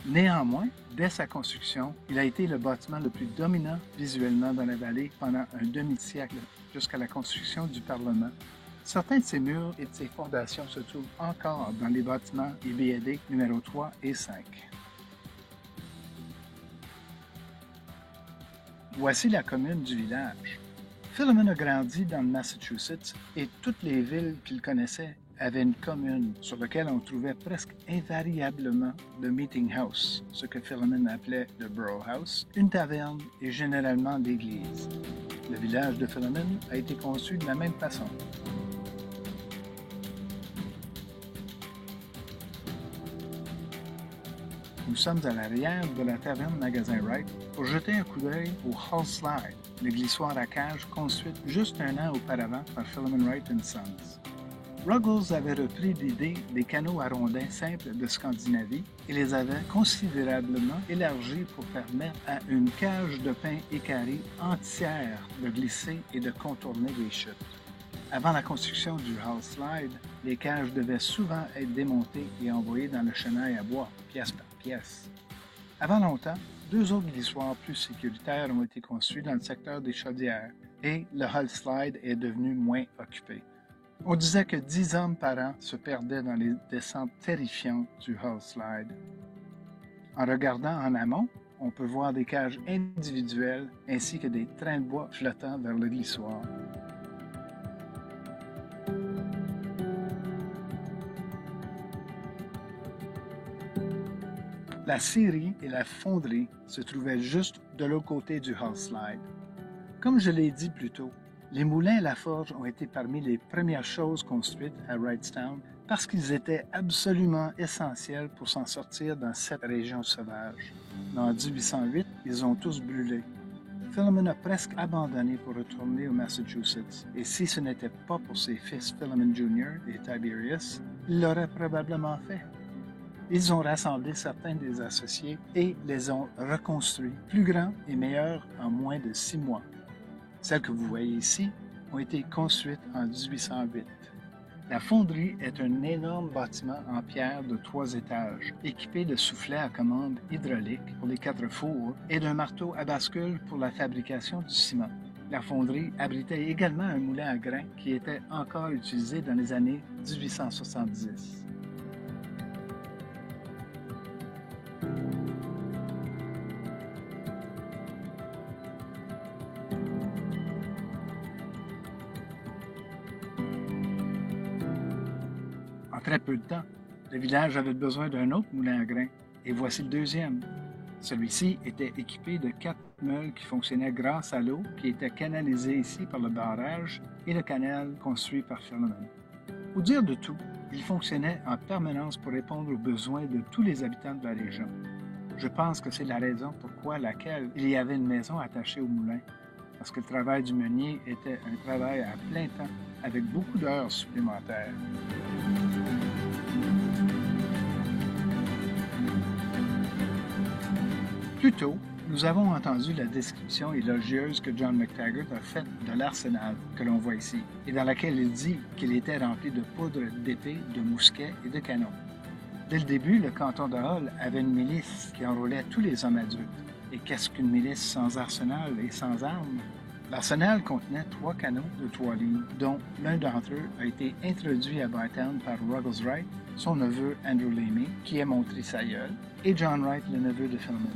Néanmoins, dès sa construction, il a été le bâtiment le plus dominant visuellement dans la vallée pendant un demi-siècle, jusqu'à la construction du Parlement. Certains de ses murs et de ses fondations se trouvent encore dans les bâtiments IBD numéro 3 et 5. Voici la commune du village. Philemon a grandi dans le Massachusetts et toutes les villes qu'il connaissait avaient une commune sur laquelle on trouvait presque invariablement le Meeting House, ce que Philemon appelait le Borough House, une taverne et généralement l'église. Le village de Philemon a été conçu de la même façon. Nous sommes à l'arrière de la taverne-magasin Wright pour jeter un coup d'œil au Hull Slide, le glissoir à cage construite juste un an auparavant par Philemon Wright & Sons. Ruggles avait repris l'idée des canaux à rondins simples de Scandinavie et les avait considérablement élargis pour permettre à une cage de pin équarrie entière de glisser et de contourner les chutes. Avant la construction du Hull Slide, les cages devaient souvent être démontées et envoyées dans le chenail à bois, pièce par pièce. Avant longtemps, 2 autres glissoirs plus sécuritaires ont été construits dans le secteur des chaudières et le Hull Slide est devenu moins occupé. On disait que 10 hommes par an se perdaient dans les descentes terrifiantes du Hull Slide. En regardant en amont, on peut voir des cages individuelles ainsi que des trains de bois flottant vers le glissoir. La scierie et la fonderie se trouvaient juste de l'autre côté du Hull Slide. Comme je l'ai dit plus tôt, les moulins à la forge ont été parmi les premières choses construites à Wrightstown parce qu'ils étaient absolument essentiels pour s'en sortir dans cette région sauvage. Mais en 1808, ils ont tous brûlé. Philemon a presque abandonné pour retourner au Massachusetts, et si ce n'était pas pour ses fils Philemon Jr. et Tiberius, il l'aurait probablement fait. Ils ont rassemblé certains des associés et les ont reconstruits, plus grands et meilleurs en moins de 6 mois. Celles que vous voyez ici ont été construites en 1808. La fonderie est un énorme bâtiment en pierre de 3 étages, équipé de soufflets à commande hydraulique pour les 4 fours et d'un marteau à bascule pour la fabrication du ciment. La fonderie abritait également un moulin à grains qui était encore utilisé dans les années 1870. En très peu de temps, le village avait besoin d'un autre moulin à grains, et voici le deuxième. Celui-ci était équipé de 4 meules qui fonctionnaient grâce à l'eau qui était canalisée ici par le barrage et le canal construit par Philemon. Pour dire de tout, il fonctionnait en permanence pour répondre aux besoins de tous les habitants de la région. Je pense que c'est la raison pourquoi laquelle il y avait une maison attachée au moulin, parce que le travail du meunier était un travail à plein temps avec beaucoup d'heures supplémentaires. Plus tôt, nous avons entendu la description élogieuse que John McTaggart a faite de l'arsenal que l'on voit ici, et dans laquelle il dit qu'il était rempli de poudre d'épée, de mousquets et de canons. Dès le début, le canton de Hull avait une milice qui enrôlait tous les hommes adultes. Et qu'est-ce qu'une milice sans arsenal et sans armes? L'arsenal contenait 3 canons de 3 lignes, dont l'un d'entre eux a été introduit à Bytown par Ruggles Wright, son neveu Andrew Lamy, qui est mon trisaïeul, et John Wright, le neveu de Philemon.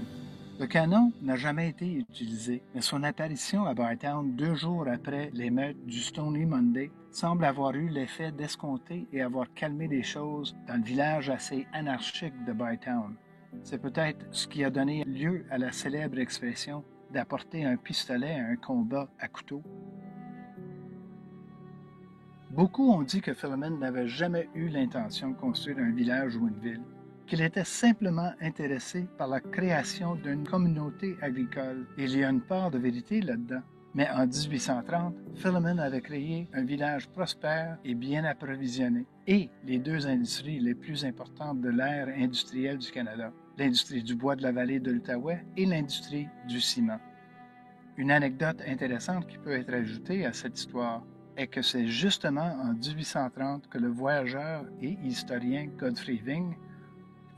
Le canon n'a jamais été utilisé, mais son apparition à Bytown 2 jours après l'émeute du Stony Monday semble avoir eu l'effet d'escompter et avoir calmé les choses dans le village assez anarchique de Bytown. C'est peut-être ce qui a donné lieu à la célèbre expression d'apporter un pistolet à un combat à couteau. Beaucoup ont dit que Philemon n'avait jamais eu l'intention de construire un village ou une ville, qu'il était simplement intéressé par la création d'une communauté agricole, et il y a une part de vérité là-dedans. Mais en 1830, Philemon avait créé un village prospère et bien approvisionné, et les 2 industries les plus importantes de l'ère industrielle du Canada, l'industrie du bois de la vallée de l'Outaouais et l'industrie du ciment. Une anecdote intéressante qui peut être ajoutée à cette histoire est que c'est justement en 1830 que le voyageur et historien Godfrey Ving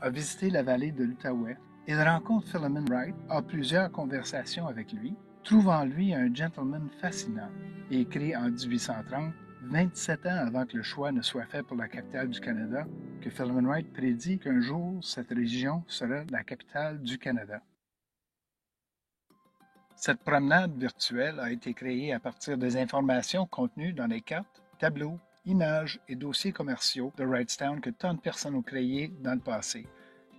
a visité la vallée de l'Outaouais. Il rencontre Philemon Wright, a plusieurs conversations avec lui, trouve en lui un gentleman fascinant et écrit en 1830, 27 ans avant que le choix ne soit fait pour la capitale du Canada, que Philemon Wright prédit qu'un jour cette région sera la capitale du Canada. Cette promenade virtuelle a été créée à partir des informations contenues dans les cartes, tableaux, images et dossiers commerciaux de Wrightstown que tant de personnes ont créés dans le passé.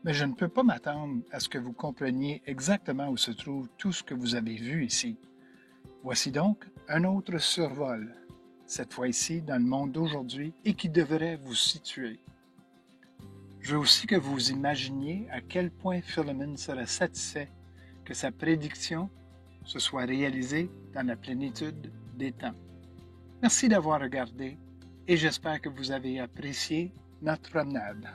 Mais je ne peux pas m'attendre à ce que vous compreniez exactement où se trouve tout ce que vous avez vu ici. Voici donc un autre survol, cette fois-ci dans le monde d'aujourd'hui et qui devrait vous situer. Je veux aussi que vous imaginiez à quel point Philemon serait satisfait que sa prédiction se soit réalisée dans la plénitude des temps. Merci d'avoir regardé et j'espère que vous avez apprécié notre promenade.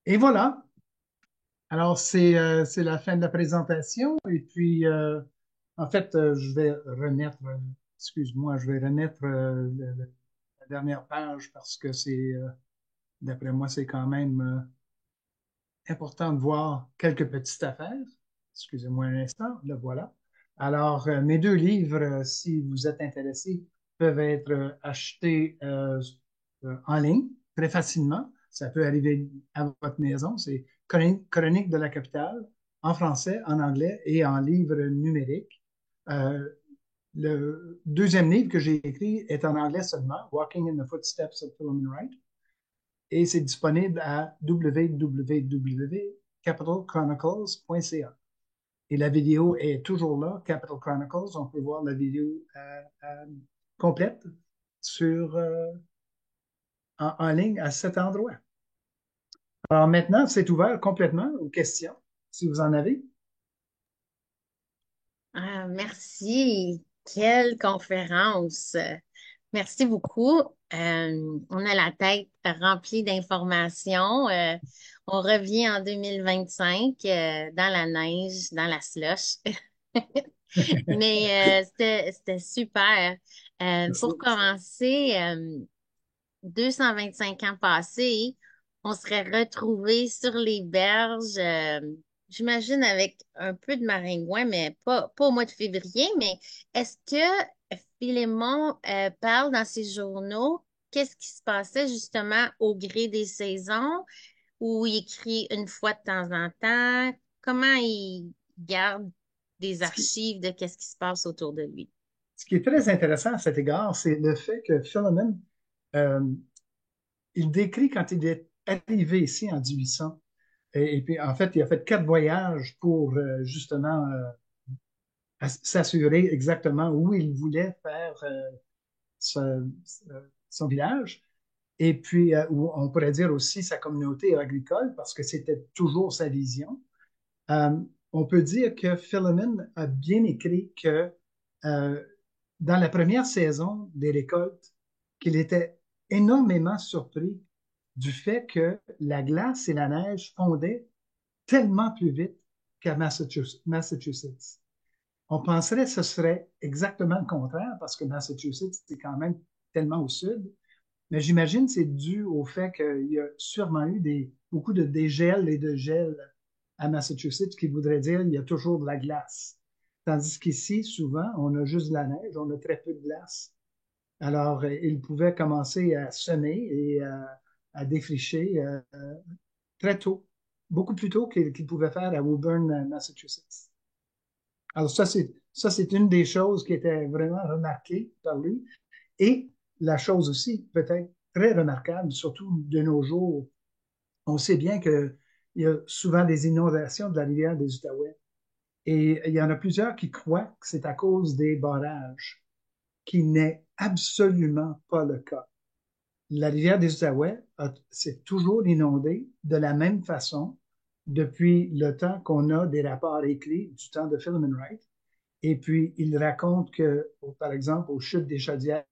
Et voilà. Alors, c'est la fin de la présentation. Et puis, en fait, je vais remettre, excuse-moi, je vais remettre la dernière page parce que d'après moi, c'est quand même important de voir quelques petites affaires. Excusez-moi un instant, le voilà. Alors, mes deux livres, si vous êtes intéressés, peuvent être achetés en ligne très facilement. Ça peut arriver à votre maison. C'est Chronique de la capitale en français, en anglais et en livre numérique. Euh, le deuxième livre que j'ai écrit est en anglais seulement, Walking in the Footsteps of Philemon Wright, et c'est disponible à www.capitalchronicles.ca. Et la vidéo est toujours là, Capital Chronicles. On peut voir la vidéo complète sur, en ligne à cet endroit. Alors maintenant, c'est ouvert complètement aux questions, si vous en avez. Ah, merci. Quelle conférence. Merci beaucoup. On a la tête remplie d'informations. On revient en 2025 dans la neige, dans la slush. Mais c'était super. Pour Merci. commencer, 225 ans passés, on serait retrouvés sur les berges, j'imagine avec un peu de maringouin, mais pas au mois de février. Mais est-ce que Philémon parle dans ses journaux qu'est-ce qui se passait justement au gré des saisons, ou il écrit une fois de temps en temps? Comment il garde des Ce qui, archives de qu'est-ce qui se passe autour de lui? ce qui est très intéressant à cet égard, c'est le fait que Philemon, euh, il décrit quand il est arrivé ici en 1800. Et puis, en fait, il a fait 4 voyages pour justement s'assurer exactement où il voulait faire son village. Et puis, où on pourrait dire aussi sa communauté agricole, parce que c'était toujours sa vision. Euh, on peut dire que Philemon a bien écrit que euh, dans la première saison des récoltes, qu'il était énormément surpris du fait que la glace et la neige fondaient tellement plus vite qu'à Massachusetts. On penserait que ce serait exactement le contraire parce que Massachusetts, c'est quand même tellement au sud. Mais j'imagine que c'est dû au fait qu'il y a sûrement eu beaucoup de dégel et de gel à Massachusetts, ce qui voudrait dire qu'il y a toujours de la glace. Tandis qu'ici, souvent, on a juste de la neige, on a très peu de glace. Alors, ils pouvaient commencer à semer et à défricher très tôt, beaucoup plus tôt qu'ils pouvaient faire à Woburn, Massachusetts. Alors, ça, c'est une des choses qui était vraiment remarquée par lui. Et la chose aussi, peut-être très remarquable, surtout de nos jours, on sait bien qu'il y a souvent des inondations de la rivière des Outaouais. Et il y en a plusieurs qui croient que c'est à cause des barrages, qui n'est absolument pas le cas. La rivière des Outaouais s'est toujours inondée de la même façon depuis le temps qu'on a des rapports écrits du temps de Philemon Wright. Et puis, il raconte que, par exemple, aux chutes des Chaudières,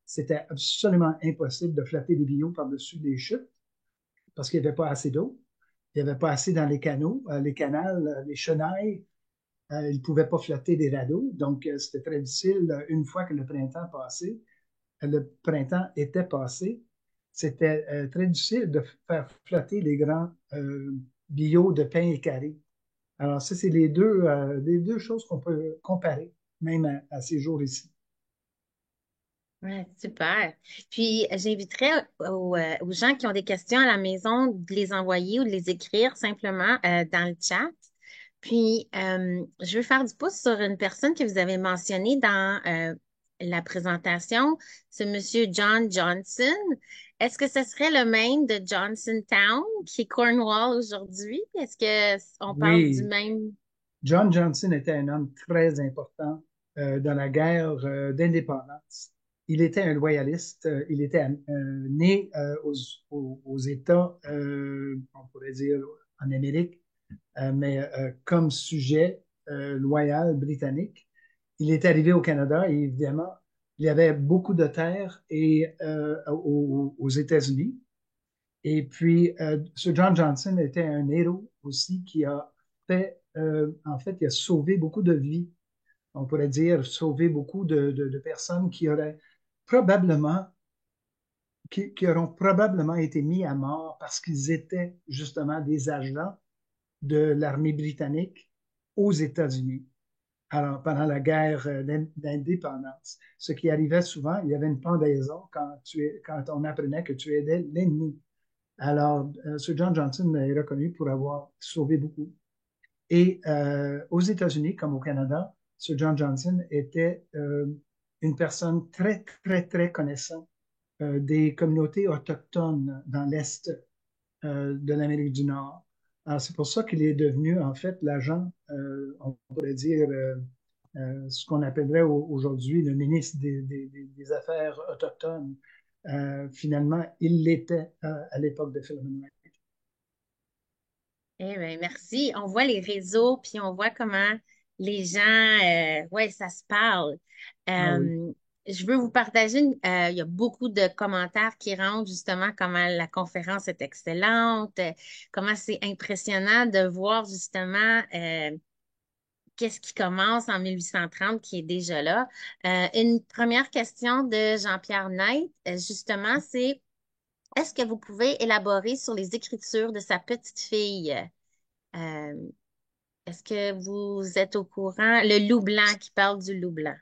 c'était absolument impossible de flotter des billots par-dessus des chutes parce qu'il n'y avait pas assez d'eau. Il n'y avait pas assez dans les canaux, les canals, les chenilles. Ils ne pouvaient pas flotter des radeaux. Donc, c'était très difficile. Une fois que le printemps était passé, c'était très difficile de faire flotter les grands billots de pain et carré. Alors, ça, c'est les deux choses qu'on peut comparer, même à ces jours ici. Ouais, super. Puis, j'inviterais aux gens qui ont des questions à la maison de les envoyer ou de les écrire simplement dans le chat. Puis, je veux faire du pouce sur une personne que vous avez mentionnée dans la présentation, c'est Monsieur John Johnson. Est-ce que ce serait le même de Johnstown, qui est Cornwall aujourd'hui? Est-ce que on parle du Oui, même? John Johnson était un homme très important dans la guerre d'indépendance. Il était un loyaliste. Il était né aux États, on pourrait dire en Amérique, mais comme sujet loyal britannique. Il est arrivé au Canada et évidemment, il y avait beaucoup de terres aux États-Unis. Et puis, ce John Johnson était un héros aussi qui a en fait, il a sauvé beaucoup de vies. On pourrait dire sauvé beaucoup de personnes qui auraient probablement, qui auront probablement été mis à mort parce qu'ils étaient justement des agents de l'armée britannique aux États-Unis. Alors, pendant la guerre d'indépendance, ce qui arrivait souvent, il y avait une pendaison quand on apprenait que tu aidais l'ennemi. Alors, Sir John Johnson est reconnu pour avoir sauvé beaucoup. Et aux États-Unis, comme au Canada, Sir John Johnson était une personne très, très, très connaissante des communautés autochtones dans l'Est de l'Amérique du Nord. Alors, c'est pour ça qu'il est devenu, en fait, l'agent, on pourrait dire, ce qu'on appellerait aujourd'hui le ministre des Affaires autochtones. Finalement, il l'était à l'époque de Philemon Wright. Eh bien, merci. On voit les réseaux, puis on voit comment les gens, ouais, ça se parle. Ah oui. Euh, je veux vous partager, il y a beaucoup de commentaires qui rentrent justement comment la conférence est excellente, comment c'est impressionnant de voir justement qu'est-ce qui commence en 1830 qui est déjà là. Une première question de Jean-Pierre Knight, justement, c'est est-ce que vous pouvez élaborer sur les écritures de sa petite fille? Euh, Est-ce que vous êtes au courant? Le loup blanc qui parle du loup blanc.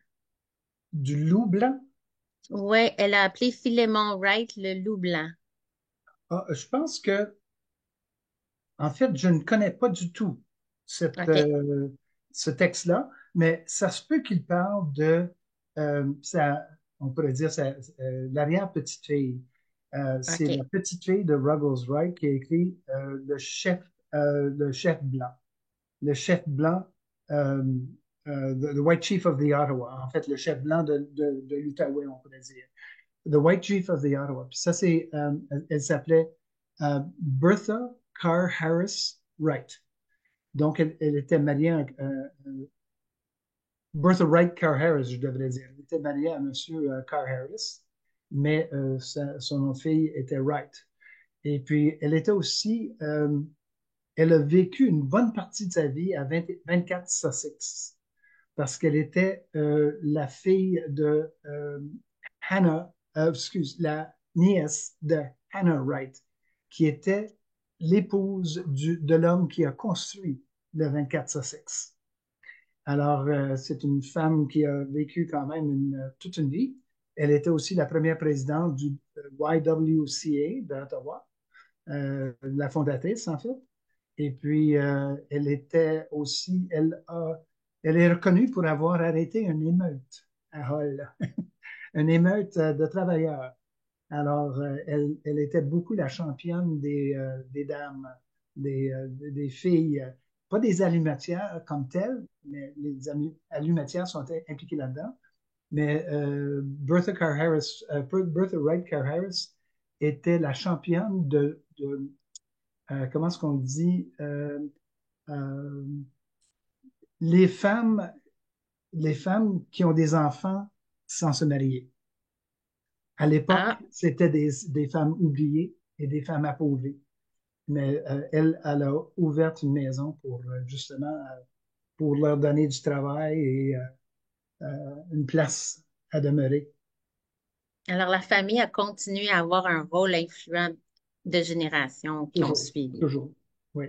Du loup blanc? Oui, elle a appelé Philémon Wright le loup blanc. Ah, je pense que en fait, je ne connais pas du tout cette, OK, ce texte-là, mais ça se peut qu'il parle de on pourrait dire l'arrière-petite-fille. C'est la OK, petite-fille de Ruggles Wright qui a écrit le chef blanc. Le chef blanc, euh, the White Chief of the Ottawa, en fait, le chef blanc de l'Outaouais, on pourrait dire. The White Chief of the Ottawa. Puis ça, elle s'appelait Bertha Carr Harris Wright. Donc, elle était mariée à Bertha Wright Carr Harris, je devrais dire. Elle était mariée à Monsieur Carr Harris, mais son nom de fille était Wright. Et puis, elle a vécu une bonne partie de sa vie à 24 Sussex, parce qu'elle était la fille de Hannah, la nièce de Hannah Wright, qui était l'épouse de l'homme qui a construit le 24 Sussex. Alors, c'est une femme qui a vécu quand même toute une vie. Elle était aussi la première présidente du YWCA d'Ottawa, la fondatrice en fait. Et puis, elle est reconnue pour avoir arrêté une émeute à Hull, une émeute de travailleurs. Alors, elle était beaucoup la championne des dames, des filles, pas des allumatières comme telles, mais les allumatières sont impliquées là-dedans. Mais Bertha Wright Carr Harris était la championne comment est-ce qu'on dit, euh, les femmes, les femmes qui ont des enfants sans se marier. À l'époque, ah, c'était des femmes oubliées et des femmes appauvries. Mais elle a ouvert une maison pour justement pour leur donner du travail et une place à demeurer. alors la famille a continué à avoir un rôle influent de générations qui ont Toujours, suivi. toujours. Oui,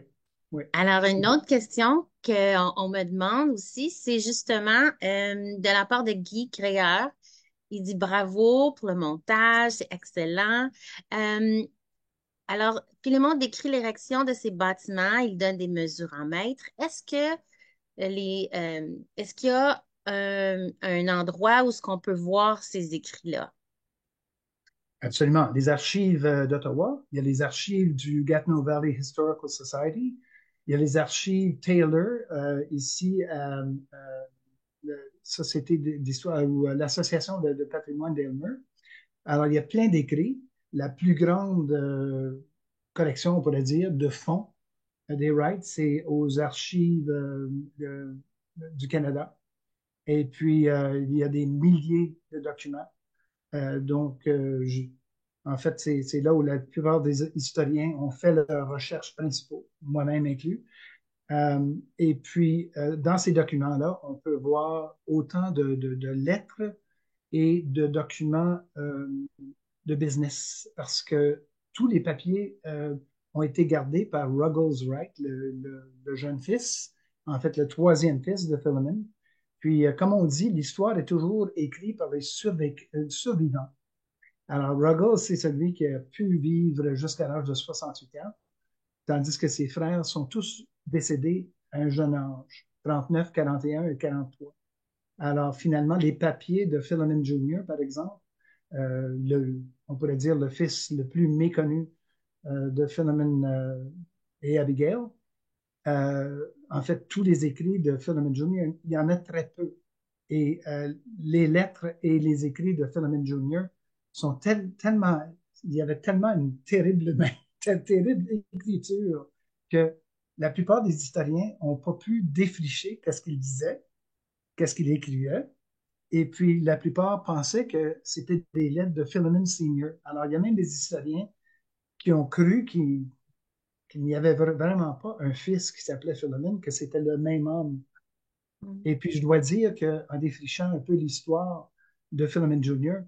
oui. Alors, une autre question qu'on on me demande aussi, c'est justement de la part de Guy Créeur. Il dit bravo pour le montage, c'est excellent. Euh, alors, Philémon décrit l'érection de ces bâtiments, il donne des mesures en mètres. Est-ce qu'il y a un endroit où ce qu'on peut voir ces écrits-là? Absolument. Les archives d'Ottawa, il y a les archives du Gatineau Valley Historical Society, il y a les archives Taylor ici la Société d'histoire ou l'Association de patrimoine d'Aylmer. Alors, il y a plein d'écrits. La plus grande collection, on pourrait dire, de fonds des Wright, c'est aux archives du Canada. Et puis, il y a des milliers de documents. Donc, En fait, c'est là où la plupart des historiens ont fait leurs recherches principaux, moi-même inclus. Et puis, dans ces documents-là, on peut voir autant de lettres et de documents de business, parce que tous les papiers ont été gardés par Ruggles Wright, le jeune fils, en fait le troisième fils de Philemon. Puis, comme on dit, l'histoire est toujours écrite par les survivants. Alors, Ruggles, c'est celui qui a pu vivre jusqu'à l'âge de 68 ans, tandis que ses frères sont tous décédés à un jeune âge, 39, 41 et 43. Alors, finalement, les papiers de Philemon Jr., par exemple, on pourrait dire le fils le plus méconnu de Philemon et Abigail, en fait, tous les écrits de Philemon Jr., il y en a très peu. Et les lettres et les écrits de Philemon Jr. sont tellement, il y avait tellement une terrible main, terrible écriture que la plupart des historiens n'ont pas pu défricher qu'est-ce qu'il disait, qu'est-ce qu'il écrivait. Et puis, la plupart pensaient que c'était des lettres de Philemon Senior. Alors, il y a même des historiens qui ont cru qu'il n'y avait vraiment pas un fils qui s'appelait Philemon, que c'était le même homme. Mm. Et puis, je dois dire qu'en défrichant un peu l'histoire de Philemon Jr.,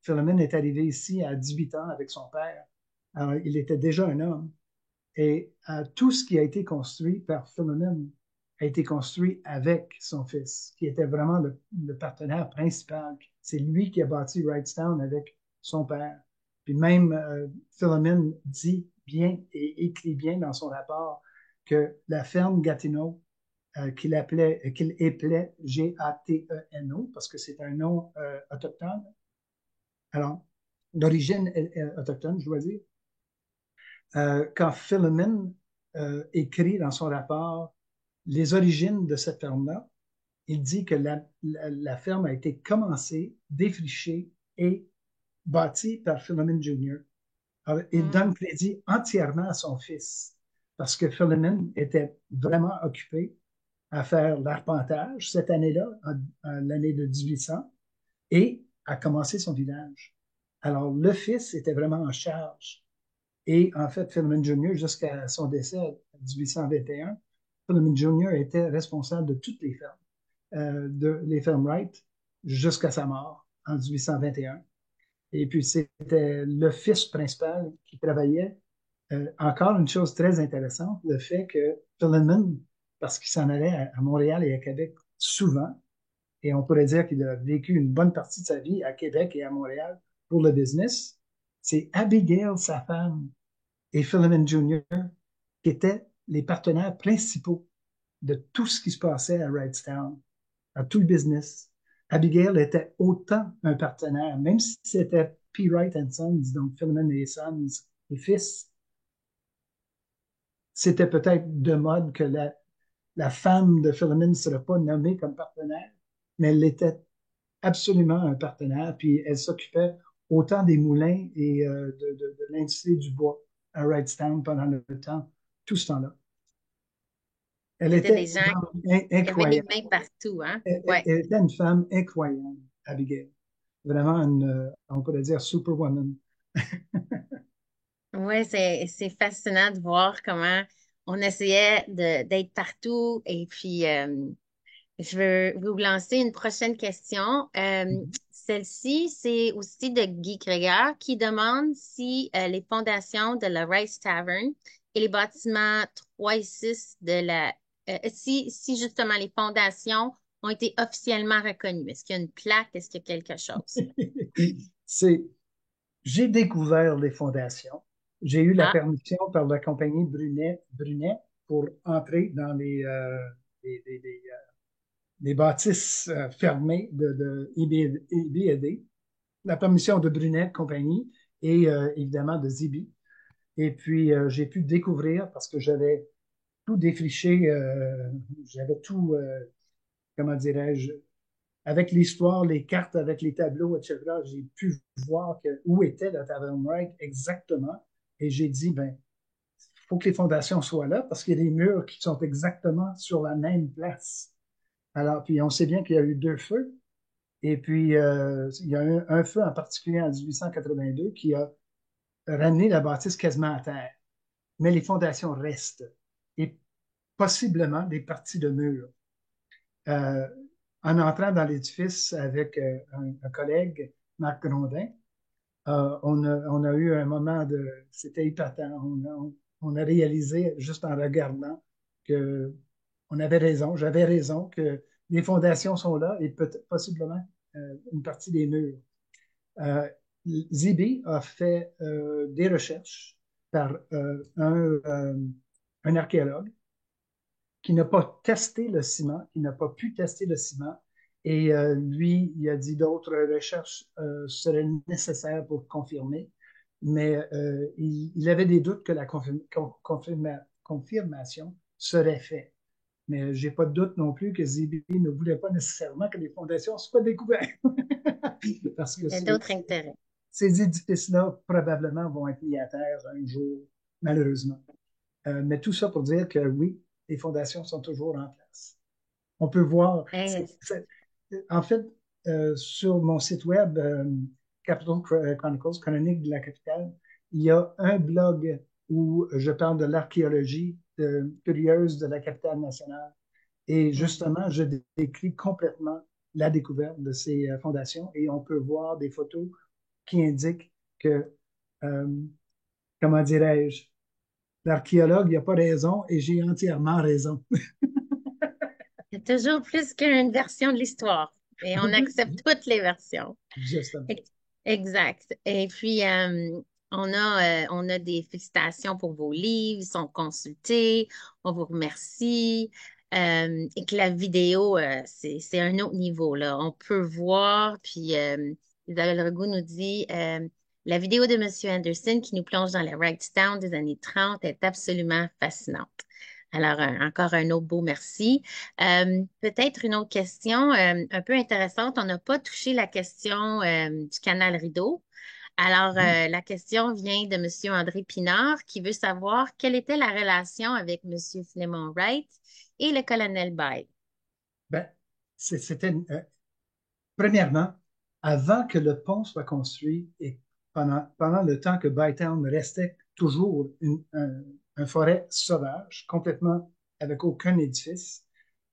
Philemon est arrivé ici à 18 ans avec son père. Alors, il était déjà un homme. Et tout ce qui a été construit par Philemon a été construit avec son fils, qui était vraiment le partenaire principal. C'est lui qui a bâti Wrightstown avec son père. Puis même Philemon dit bien et écrit bien dans son rapport que la ferme Gatineau, qu'il épelait Gateno, parce que c'est un nom autochtone, alors d'origine autochtone, je dois dire, quand Philemon écrit dans son rapport les origines de cette ferme-là, il dit que la ferme a été commencée, défrichée et bâtie par Philemon Jr. Alors, il donne Mm. crédit entièrement à son fils parce que Philemon était vraiment occupé à faire l'arpentage cette année-là, l'année de 1800, et à commencer son village. Alors, le fils était vraiment en charge. Et en fait, Philemon Jr., jusqu'à son décès en 1821, Philemon Jr. était responsable de toutes les fermes, les fermes Wright, jusqu'à sa mort en 1821. Et puis, c'était le fils principal qui travaillait. Encore une chose très intéressante, le fait que Philemon, parce qu'il s'en allait à Montréal et à Québec souvent, et on pourrait dire qu'il a vécu une bonne partie de sa vie à Québec et à Montréal pour le business, c'est Abigail, sa femme, et Philemon Jr., qui étaient les partenaires principaux de tout ce qui se passait à Wrightstown, à tout le business. Abigail était autant un partenaire, même si c'était P. Wright and Sons, donc Philemon et Sons et fils, c'était peut-être de mode que la femme de Philemon ne serait pas nommée comme partenaire, mais elle était absolument un partenaire, puis elle s'occupait autant des moulins et de l'industrie du bois à Wrightstown pendant le temps, tout ce temps-là. Elle C'était était des gens qui avaient les incroyable. mains partout, hein? Elle Ouais. était une femme incroyable, Abigail. Vraiment on pourrait dire superwoman. Ouais, c'est fascinant de voir comment on essayait d'être partout. Et puis, je veux vous lancer une prochaine question. Celle-ci, c'est aussi de Guy Greger qui demande si les fondations de la Rice Tavern et les bâtiments 3 et 6 si justement les fondations ont été officiellement reconnues. Est-ce qu'il y a une plaque? Est-ce qu'il y a quelque chose? C'est, j'ai découvert les fondations. J'ai eu la Ah, permission par la compagnie Brunet pour entrer dans les bâtisses fermées de IBD, la permission de Brunet compagnie et évidemment de Zibi. Et puis, j'ai pu découvrir parce que j'avais tout défriché, j'avais tout, comment dirais-je, avec l'histoire, les cartes, avec les tableaux, etc., j'ai pu voir où était la Taverne Wright exactement. Et j'ai dit, ben, il faut que les fondations soient là parce qu'il y a des murs qui sont exactement sur la même place. Alors, puis on sait bien qu'il y a eu deux feux. Et puis, il y a un feu en particulier en 1882 qui a ramener la bâtisse quasiment à terre, mais les fondations restent et possiblement des parties de murs. Euh, En entrant dans l'édifice avec un collègue, Marc Grondin, on a eu un moment de... C'était épatant. On a réalisé, juste en regardant, que on avait raison, j'avais raison, que les fondations sont là et possiblement une partie des murs. Euh, Zibi a fait des recherches par un archéologue qui n'a pas testé le ciment, qui n'a pas pu tester le ciment. Et lui, il a dit d'autres recherches seraient nécessaires pour confirmer, mais il avait des doutes que la confirmation serait faite. Mais j'ai pas de doute non plus que Zibi ne voulait pas nécessairement que les fondations soient découvertes. Parce que Il y a d'autres intérêts. ces édifices-là probablement vont être mis à terre un jour, malheureusement. Mais tout ça pour dire que oui, les fondations sont toujours en place. On peut voir, Eh, en fait, sur mon site web, Capital Chronicles, Chronique de la capitale, il y a un blog où je parle de l'archéologie curieuse de la capitale nationale. Et mhm. justement, je décris complètement la découverte de ces fondations et on peut voir des photos qui indiquent que, euh, comment dirais-je, l'archéologue, il n'a pas raison et j'ai entièrement raison. Il y a toujours plus qu'une version de l'histoire et on accepte toutes les versions. Justement. Ex- Exact. Et puis, on a des félicitations pour vos livres, ils sont consultés, on vous remercie. Et que la vidéo, c'est un autre niveau, là. On peut voir, puis Isabelle Regout nous dit, la vidéo de Monsieur Anderson qui nous plonge dans la Wrightstown des années 30 est absolument fascinante. Alors, encore un autre beau merci. Peut-être une autre question un peu intéressante. On n'a pas touché la question du canal Rideau. Alors, la question vient de Monsieur André Pinard qui veut savoir quelle était la relation avec Monsieur Philemon Wright et le colonel Bide. Ben, c'était, premièrement, avant que le pont soit construit et pendant le temps que Bytown restait toujours un forêt sauvage, complètement avec aucun édifice,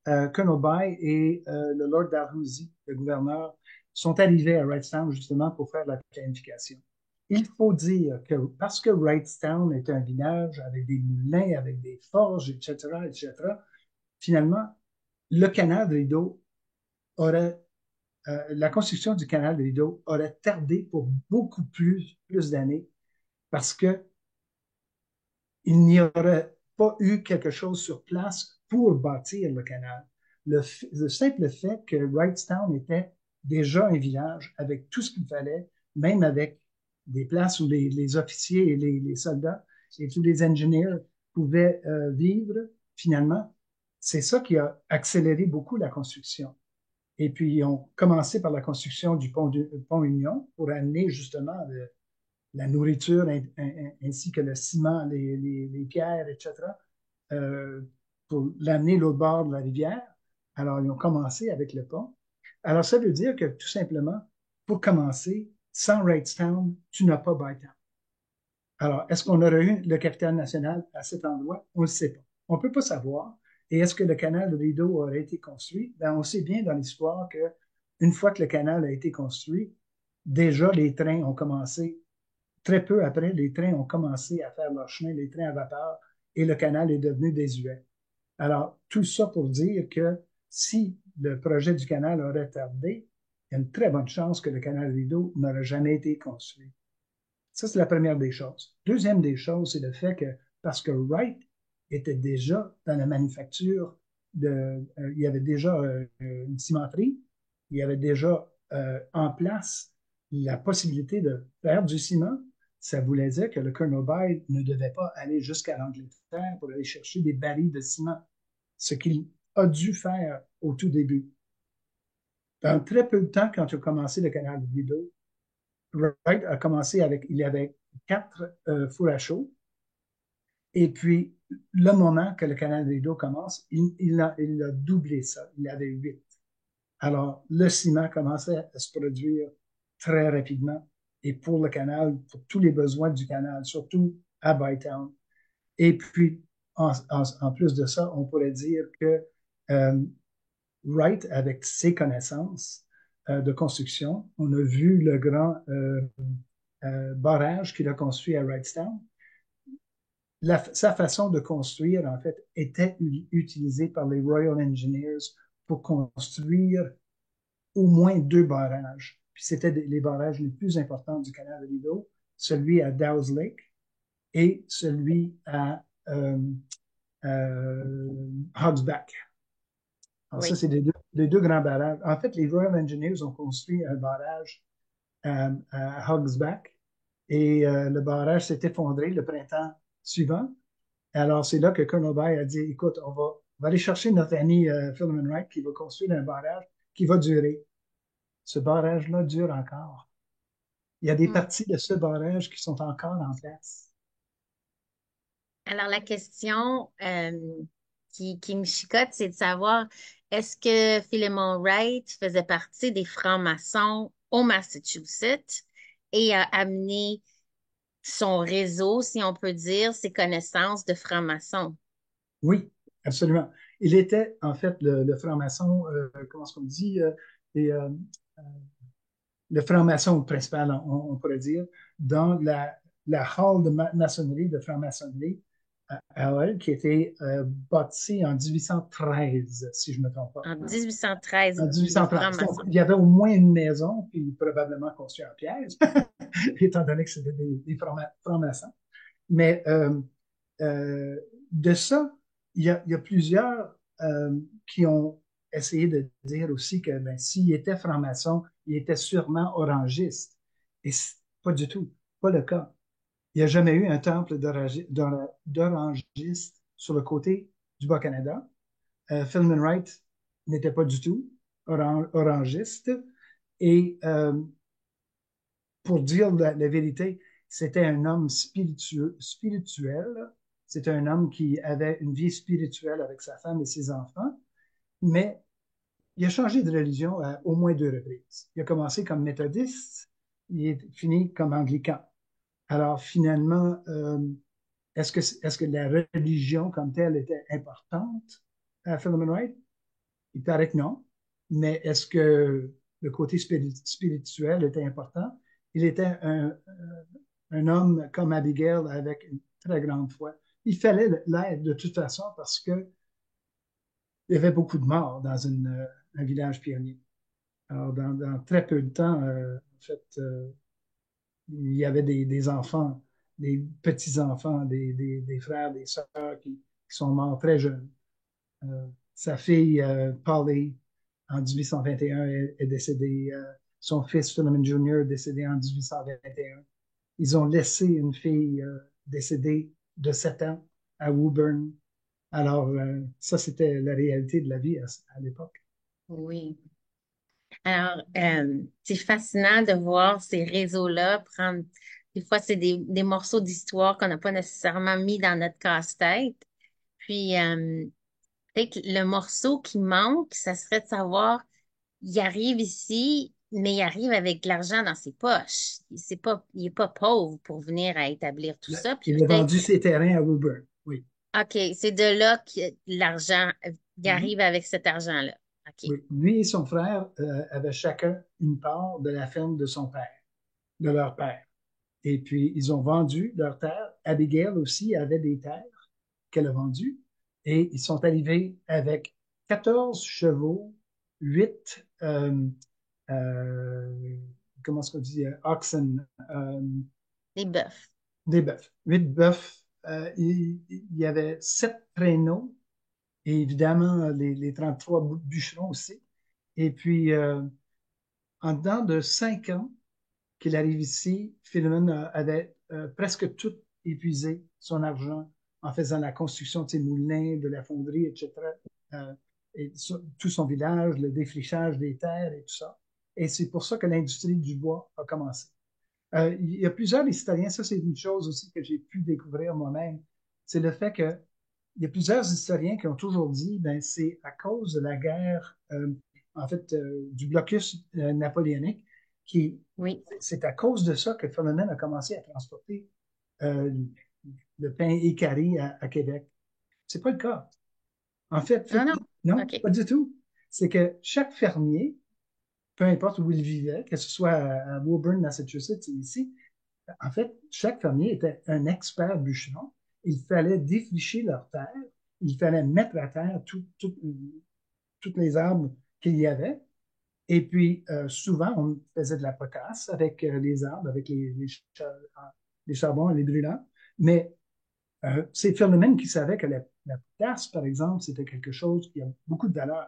Colonel By et le Lord Dalhousie, le gouverneur, sont arrivés à Wrightstown justement pour faire la planification. Il faut dire que parce que Wrightstown est un village avec des moulins, avec des forges, etc., etc., finalement, le canal de Rideau aurait, la construction du canal de Rideau aurait tardé pour beaucoup plus d'années parce que il n'y aurait pas eu quelque chose sur place pour bâtir le canal. Le simple fait que Wrightstown était déjà un village avec tout ce qu'il fallait, même avec des places où les officiers et les soldats et tous les ingénieurs pouvaient vivre, finalement, c'est ça qui a accéléré beaucoup la construction. Et puis, ils ont commencé par la construction du pont Union pour amener justement la nourriture ainsi que le ciment, les pierres, etc., euh, pour l'amener l'autre bord de la rivière. Alors, ils ont commencé avec le pont. Alors, ça veut dire que tout simplement, pour commencer, sans Wrightstown, tu n'as pas Bytown. Alors, est-ce qu'on aurait eu le capital national à cet endroit? On ne le sait pas. On ne peut pas savoir. Et est-ce que le canal de Rideau aurait été construit? Ben, on sait bien dans l'histoire que une fois que le canal a été construit, déjà les trains ont commencé très peu après, les trains ont commencé à faire leur chemin, les trains à vapeur, et le canal est devenu désuet. Alors, tout ça pour dire que si le projet du canal aurait tardé, il y a une très bonne chance que le canal Rideau n'aurait jamais été construit. Ça, c'est la première des choses. Deuxième des choses, c'est le fait que, parce que Wright était déjà dans la manufacture il y avait déjà une cimenterie, il y avait déjà en place la possibilité de faire du ciment. Ça voulait dire que le Colonel Bide ne devait pas aller jusqu'à l'Angleterre pour aller chercher des barils de ciment, ce qu'il a dû faire au tout début. Dans très peu de temps, quand il a commencé le canal de Rideau, Wright a commencé avec, il y avait 4 fours à chaud. Et puis, le moment que le canal de Rideau commence, il a doublé ça. Il avait 8. Alors, le ciment commençait à se produire très rapidement. et pour le canal, pour tous les besoins du canal, surtout à Bytown. Et puis, en plus de ça, on pourrait dire que euh, Wright, avec ses connaissances de construction, on a vu le grand barrage qu'il a construit à Wrightstown. Sa façon de construire, en fait, était utilisée par les Royal Engineers pour construire au moins deux barrages. Puis c'était les barrages les plus importants du canal de Rideau, celui à Dow's Lake et celui à Hog's Back. Alors ça, Oui. c'est les deux grands barrages. En fait, les Royal Engineers ont construit un barrage à Hog's Back et le barrage s'est effondré le printemps suivant. Alors, c'est là que Colonel Bay a dit, écoute, on va aller chercher notre ami Philemon Wright qui va construire un barrage qui va durer. Ce barrage-là dure encore. Il y a des Hmm. parties de ce barrage qui sont encore en place. Alors, la question qui me chicote, c'est de savoir, est-ce que Philemon Wright faisait partie des francs-maçons au Massachusetts et a amené son réseau, si on peut dire, ses connaissances de francs-maçons? Oui, absolument. Il était, en fait, le franc-maçon, comment est-ce qu'on dit, et, le franc-maçon principal, on pourrait dire, dans la hall de maçonnerie, de franc-maçonnerie à Hull, qui était bâtie en 1813, si je ne me trompe pas. En 1813, En les 1813. Donc, francs-maçons. il y avait au moins une maison, puis probablement construite en pièces, étant donné que c'était des francs-maçons. Mais euh, de ça, il y a plusieurs qui ont essayé de dire aussi que ben, s'il était franc-maçon, il était sûrement orangiste. Et pas du tout, pas le cas. Il n'y a jamais eu un temple d'orangiste sur le côté du Bas-Canada. Philemon Wright n'était pas du tout orangiste. Et pour dire la vérité, c'était un homme spirituel. C'était un homme qui avait une vie spirituelle avec sa femme et ses enfants, mais il a changé de religion à au moins deux reprises. Il a commencé comme méthodiste, il est fini comme anglican. Alors finalement, est-ce que la religion comme telle était importante à Philemon Wright? Il paraît que non. Mais est-ce que le côté spirituel était important? Il était un homme comme Abigail avec une très grande foi. Il fallait l'aide de toute façon parce qu'il y avait beaucoup de morts dans un village pionnier. Alors, dans très peu de temps, en fait, il y avait des enfants, des petits-enfants, des frères, des sœurs qui sont morts très jeunes. Sa fille, Polly, en 1821, est décédée. Son fils, Philemon Jr., est décédé en 1821. Ils ont laissé une fille décédée de 7 ans à Woburn. Alors, ça, c'était la réalité de la vie à l'époque. Oui. Alors, c'est fascinant de voir ces réseaux-là prendre. Des fois, c'est des morceaux d'histoire qu'on n'a pas nécessairement mis dans notre casse-tête. Puis, peut-être le morceau qui manque, ça serait de savoir, il arrive ici, mais il arrive avec de l'argent dans ses poches. Il est pas pauvre pour venir à établir tout ça. Puis Il a peut-être, vendu ses terrains à Woburn. Oui. OK, c'est de là que l'argent, il Mhm. arrive avec cet argent-là. OK. Oui. Lui et son frère avaient chacun une part de la ferme de son père, de leur père. Et puis, ils ont vendu leurs terres. Abigail aussi avait des terres qu'elle a vendues. Et ils sont arrivés avec 14 chevaux, 8, comment est-ce qu'on dit, oxen, Des bœufs. des bœufs. 8 bœufs. Il y avait 7 traîneaux et évidemment les 33 bûcherons aussi. Et puis, en dedans de 5 ans, qu'il arrive ici, Philemon avait presque tout épuisé son argent en faisant la construction de ses moulins, de la fonderie, etc. Euh, et tout son village, le défrichage des terres et tout ça. Et c'est pour ça que l'industrie du bois a commencé. Il y a plusieurs historiens, ça c'est une chose aussi que j'ai pu découvrir moi-même, c'est le fait que il y a plusieurs historiens qui ont toujours dit, ben c'est à cause de la guerre, en fait, du blocus napoléonique qui Oui. C'est à cause de ça que Philomène a commencé à transporter euh, le pain équarri à Québec. C'est pas le cas. En fait, Ah non. non, OK. pas du tout. C'est que chaque fermier, peu importe où il vivait, que ce soit à Woburn, Massachusetts ou ici, en fait, chaque fermier était un expert bûcheron. Il fallait défricher leur terre, il fallait mettre à terre toutes les arbres qu'il y avait. Et puis, souvent, on faisait de la potasse avec les arbres, avec les charbons et les brûlants. Mais c'est Philomène qui savait que la potasse, par exemple, c'était quelque chose qui a beaucoup de valeur.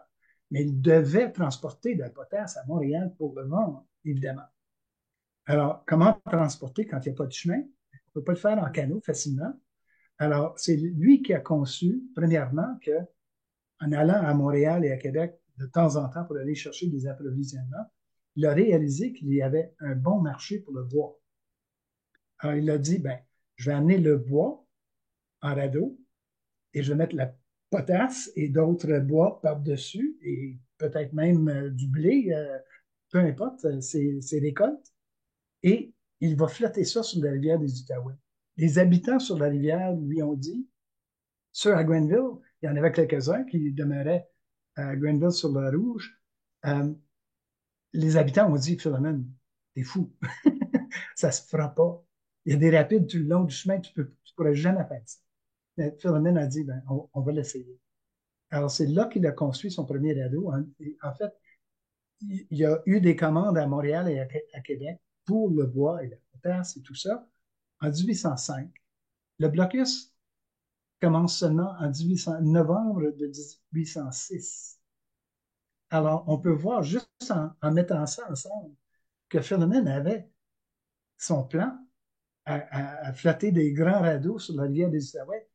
Mais il devait transporter de la potasse à Montréal pour le vendre, évidemment. Alors, comment transporter quand il n'y a pas de chemin? On ne peut pas le faire en canot facilement. Alors, c'est lui qui a conçu, premièrement, que en allant à Montréal et à Québec de temps en temps pour aller chercher des approvisionnements, il a réalisé qu'il y avait un bon marché pour le bois. Alors, il a dit, ben, je vais amener le bois en radeau et je vais mettre la potasse et d'autres bois par-dessus et peut-être même du blé, peu importe, ses récoltes. Et il va flotter ça sur la rivière des Outaouais. Les habitants sur la rivière lui ont dit, ceux à Grenville, il y en avait quelques-uns qui demeuraient à Grenville sur le Rouge, euh, les habitants ont dit, Philomène, t'es fou, ça se fera pas. Il y a des rapides tout le long du chemin, tu pourrais jamais faire ça. Mais Philomène a dit, ben, on va l'essayer. Alors, c'est là qu'il a construit son premier radeau. En fait, il y a eu des commandes à Montréal et à Québec pour le bois et la potasse et tout ça en 1805. Le blocus commence seulement en 1800, novembre de 1806. Alors, on peut voir juste en mettant ça ensemble que Phénomène avait son plan à flotter des grands radeaux sur la rivière des Outaouais,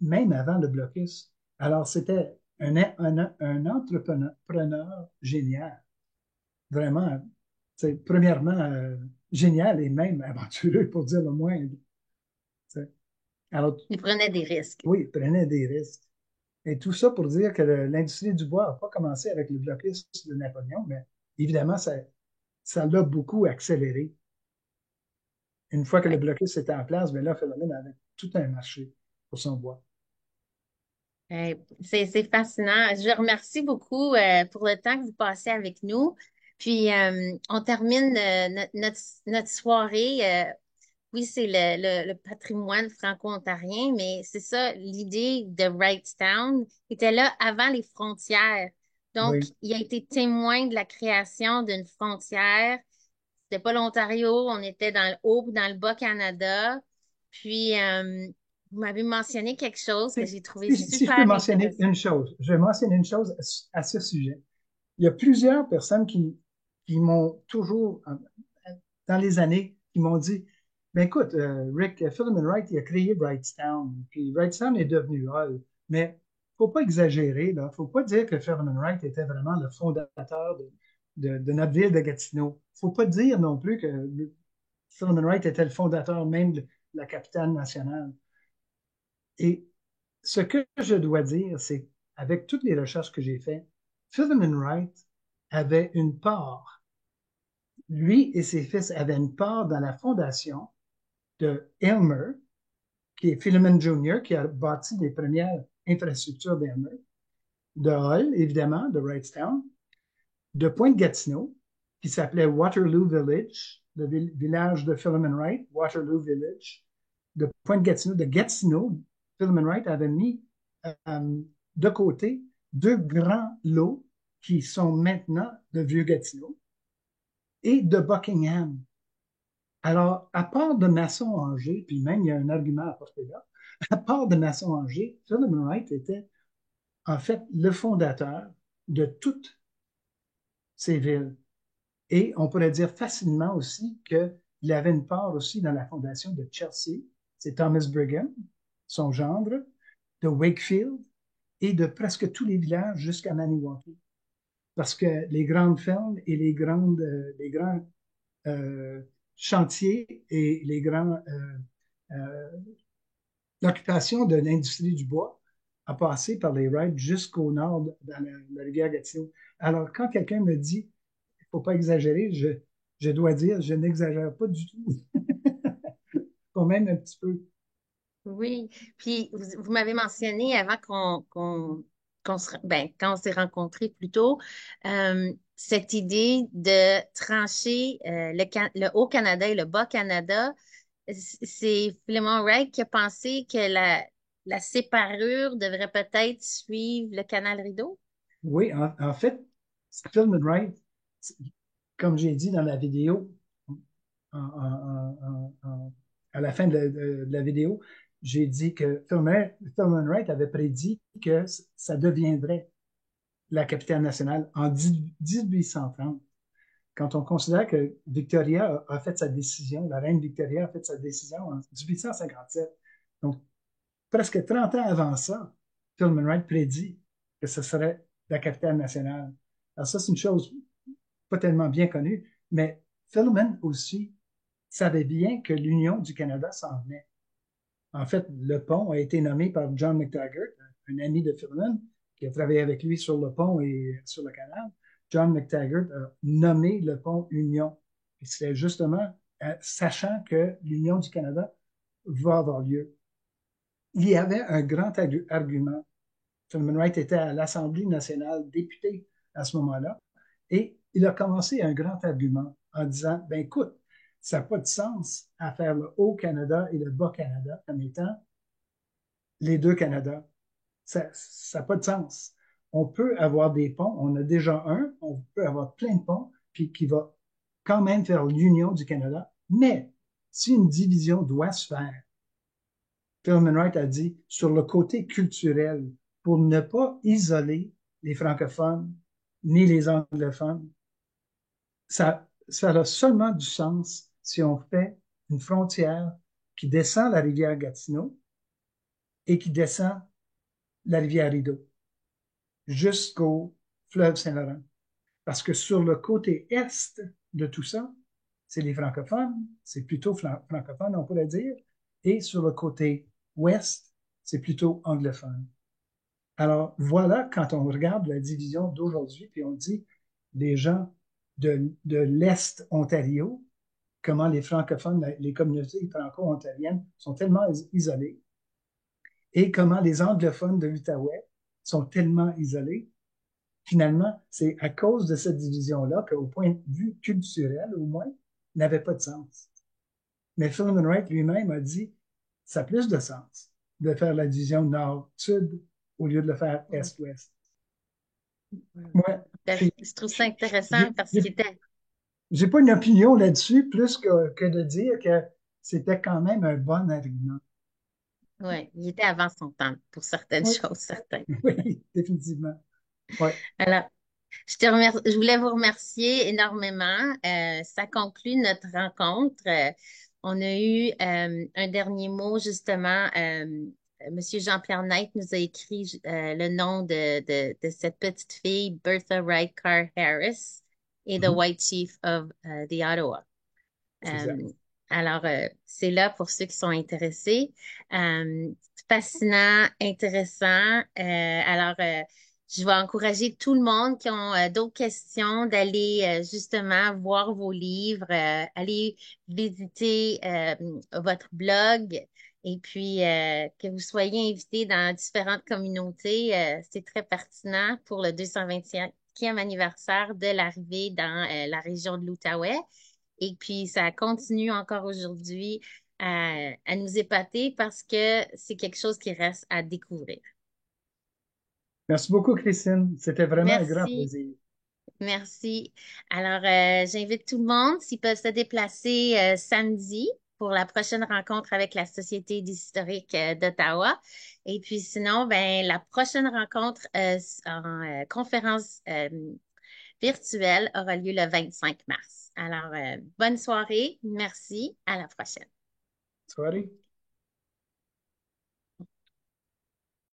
même avant le blocus. Alors, c'était un entrepreneur génial. Vraiment, c'est premièrement génial et même aventureux, pour dire le moins. T'sais. Alors, Il prenait des risques. oui, il prenait des risques. Et tout ça pour dire que l'industrie du bois n'a pas commencé avec le blocus de Napoléon, mais évidemment, ça l'a beaucoup accéléré. Une fois que le Ouais. blocus était en place, bien là, Philomène avait tout un marché pour son bois. C'est fascinant. Je remercie beaucoup pour le temps que vous passez avec nous. Puis, on termine notre soirée. Oui, c'est le patrimoine franco-ontarien, mais c'est ça, l'idée de Wrightstown était là avant les frontières. Donc, Oui. il a été témoin de la création d'une frontière. C'était pas l'Ontario, on était dans le haut, dans le bas Canada. Puis, vous m'avez mentionné quelque chose que j'ai trouvé Si je peux super mentionner intéressant. une chose, je vais mentionner une chose à ce sujet. Il y a plusieurs personnes qui m'ont toujours, dans les années, qui m'ont dit, ben écoute, Rick, Philemon Wright, il a créé Wrightstown, puis Wrightstown est devenu Hull, mais faut pas exagérer, là. Faut pas dire que Philemon Wright était vraiment le fondateur de notre ville de Gatineau. Faut pas dire non plus que Philemon Wright était le fondateur même de la capitale nationale. Et ce que je dois dire, c'est avec toutes les recherches que j'ai faites, Philemon Wright avait une part, lui et ses fils avaient une part dans la fondation de Elmer, qui est Philemon Jr., qui a bâti les premières infrastructures d'Elmer, de Hull, évidemment, de Wrightstown, de Pointe-Gatineau, qui s'appelait Waterloo Village, le village de Philemon Wright, Waterloo Village, de Pointe-Gatineau, de Gatineau. Philemon Wright avait mis de côté deux grands lots qui sont maintenant de Vieux-Gatineau et de Buckingham. Alors, à part de Masson-Angers, puis même il y a un argument à porter là, à part de Masson-Angers, Philemon Wright était en fait le fondateur de toutes ces villes. Et on pourrait dire facilement aussi qu'il avait une part aussi dans la fondation de Chelsea, c'est Thomas Brigham, son gendre, de Wakefield et de presque tous les villages jusqu'à Maniwaki. Parce que les grandes fermes et les grands euh, chantiers et les grands l'occupation de l'industrie du bois a passé par les Wright jusqu'au nord dans la rivière Gatineau. Alors, quand quelqu'un me dit, il ne faut pas exagérer, je dois dire, je n'exagère pas du tout, quand même un petit peu. Oui, puis vous m'avez mentionné avant quand on s'est rencontrés plus tôt, cette idée de trancher le Haut-Canada et le Bas-Canada. C'est Philemon Wright qui a pensé que la séparure devrait peut-être suivre le canal Rideau. Oui, en fait, Stillman Wright, comme j'ai dit dans la vidéo, à la fin de la vidéo, j'ai dit que Thurman Wright avait prédit que ça deviendrait la capitale nationale en 1830. Quand on considère que Victoria a fait sa décision, la reine Victoria a fait sa décision en 1857. Donc, presque 30 ans avant ça, Philman Wright prédit que ce serait la capitale nationale. Alors ça, c'est une chose pas tellement bien connue, mais Philman aussi savait bien que l'Union du Canada s'en venait. En fait, le pont a été nommé par John McTaggart, un ami de Philman, qui a travaillé avec lui sur le pont et sur le canal. John McTaggart a nommé le pont Union. Et c'est justement sachant que l'Union du Canada va avoir lieu. Il y avait un grand argument. Philman Wright était à l'Assemblée nationale, député à ce moment-là, et il a commencé un grand argument en disant, ben écoute, ça n'a pas de sens à faire le Haut-Canada et le Bas-Canada comme étant les deux Canada. Ça n'a pas de sens. On peut avoir des ponts, on a déjà un, on peut avoir plein de ponts, puis qui va quand même faire l'union du Canada, mais si une division doit se faire, Philman Wright a dit, sur le côté culturel, pour ne pas isoler les francophones ni les anglophones, ça a seulement du sens si on fait une frontière qui descend la rivière Gatineau et qui descend la rivière Rideau jusqu'au fleuve Saint-Laurent. Parce que sur le côté est de tout ça, c'est les francophones, c'est plutôt francophone, on pourrait dire, et sur le côté ouest, c'est plutôt anglophone. Alors voilà, quand on regarde la division d'aujourd'hui, puis on dit les gens de l'Est Ontario, comment les francophones, les communautés franco-ontariennes sont tellement isolées, et comment les anglophones de l'Outaouais sont tellement isolés. Finalement, c'est à cause de cette division-là qu'au point de vue culturel, au moins, n'avait pas de sens. Mais Philemon Wright lui-même a dit, ça a plus de sens de faire la division nord-sud au lieu de le faire Mm. est-ouest. Mm. Moi, puis, Je trouve ça intéressant parce qu'il était, j'ai pas une opinion là-dessus, plus que de dire que c'était quand même un bon argument. ouais, il était avant son temps pour certaines Oui, choses, certains. oui, définitivement. Oui. Alors, je voulais vous remercier énormément. Ça conclut notre rencontre. On a eu un dernier mot, justement. Monsieur Jean-Pierre Knight nous a écrit le nom de cette petite fille, Bertha Wright Carr Harris, et The Mhm. White Chief of the Ottawa. C'est ça. Euh, alors, c'est là pour ceux qui sont intéressés. Fascinant, intéressant. Je vais encourager tout le monde qui ont d'autres questions d'aller justement voir vos livres, aller visiter votre blog et puis que vous soyez invités dans différentes communautés. C'est très pertinent pour le 225e anniversaire de l'arrivée dans la région de l'Outaouais. Et puis, ça continue encore aujourd'hui à nous épater parce que c'est quelque chose qui reste à découvrir. Merci beaucoup, Christine. C'était vraiment un grand Merci, plaisir. merci. Alors, j'invite tout le monde s'ils peuvent se déplacer samedi pour la prochaine rencontre avec la Société d'historique d'Ottawa. Et puis sinon, ben, la prochaine rencontre en conférence virtuelle aura lieu le 25 mars. Alors, bonne soirée, merci, à la prochaine. Soirée.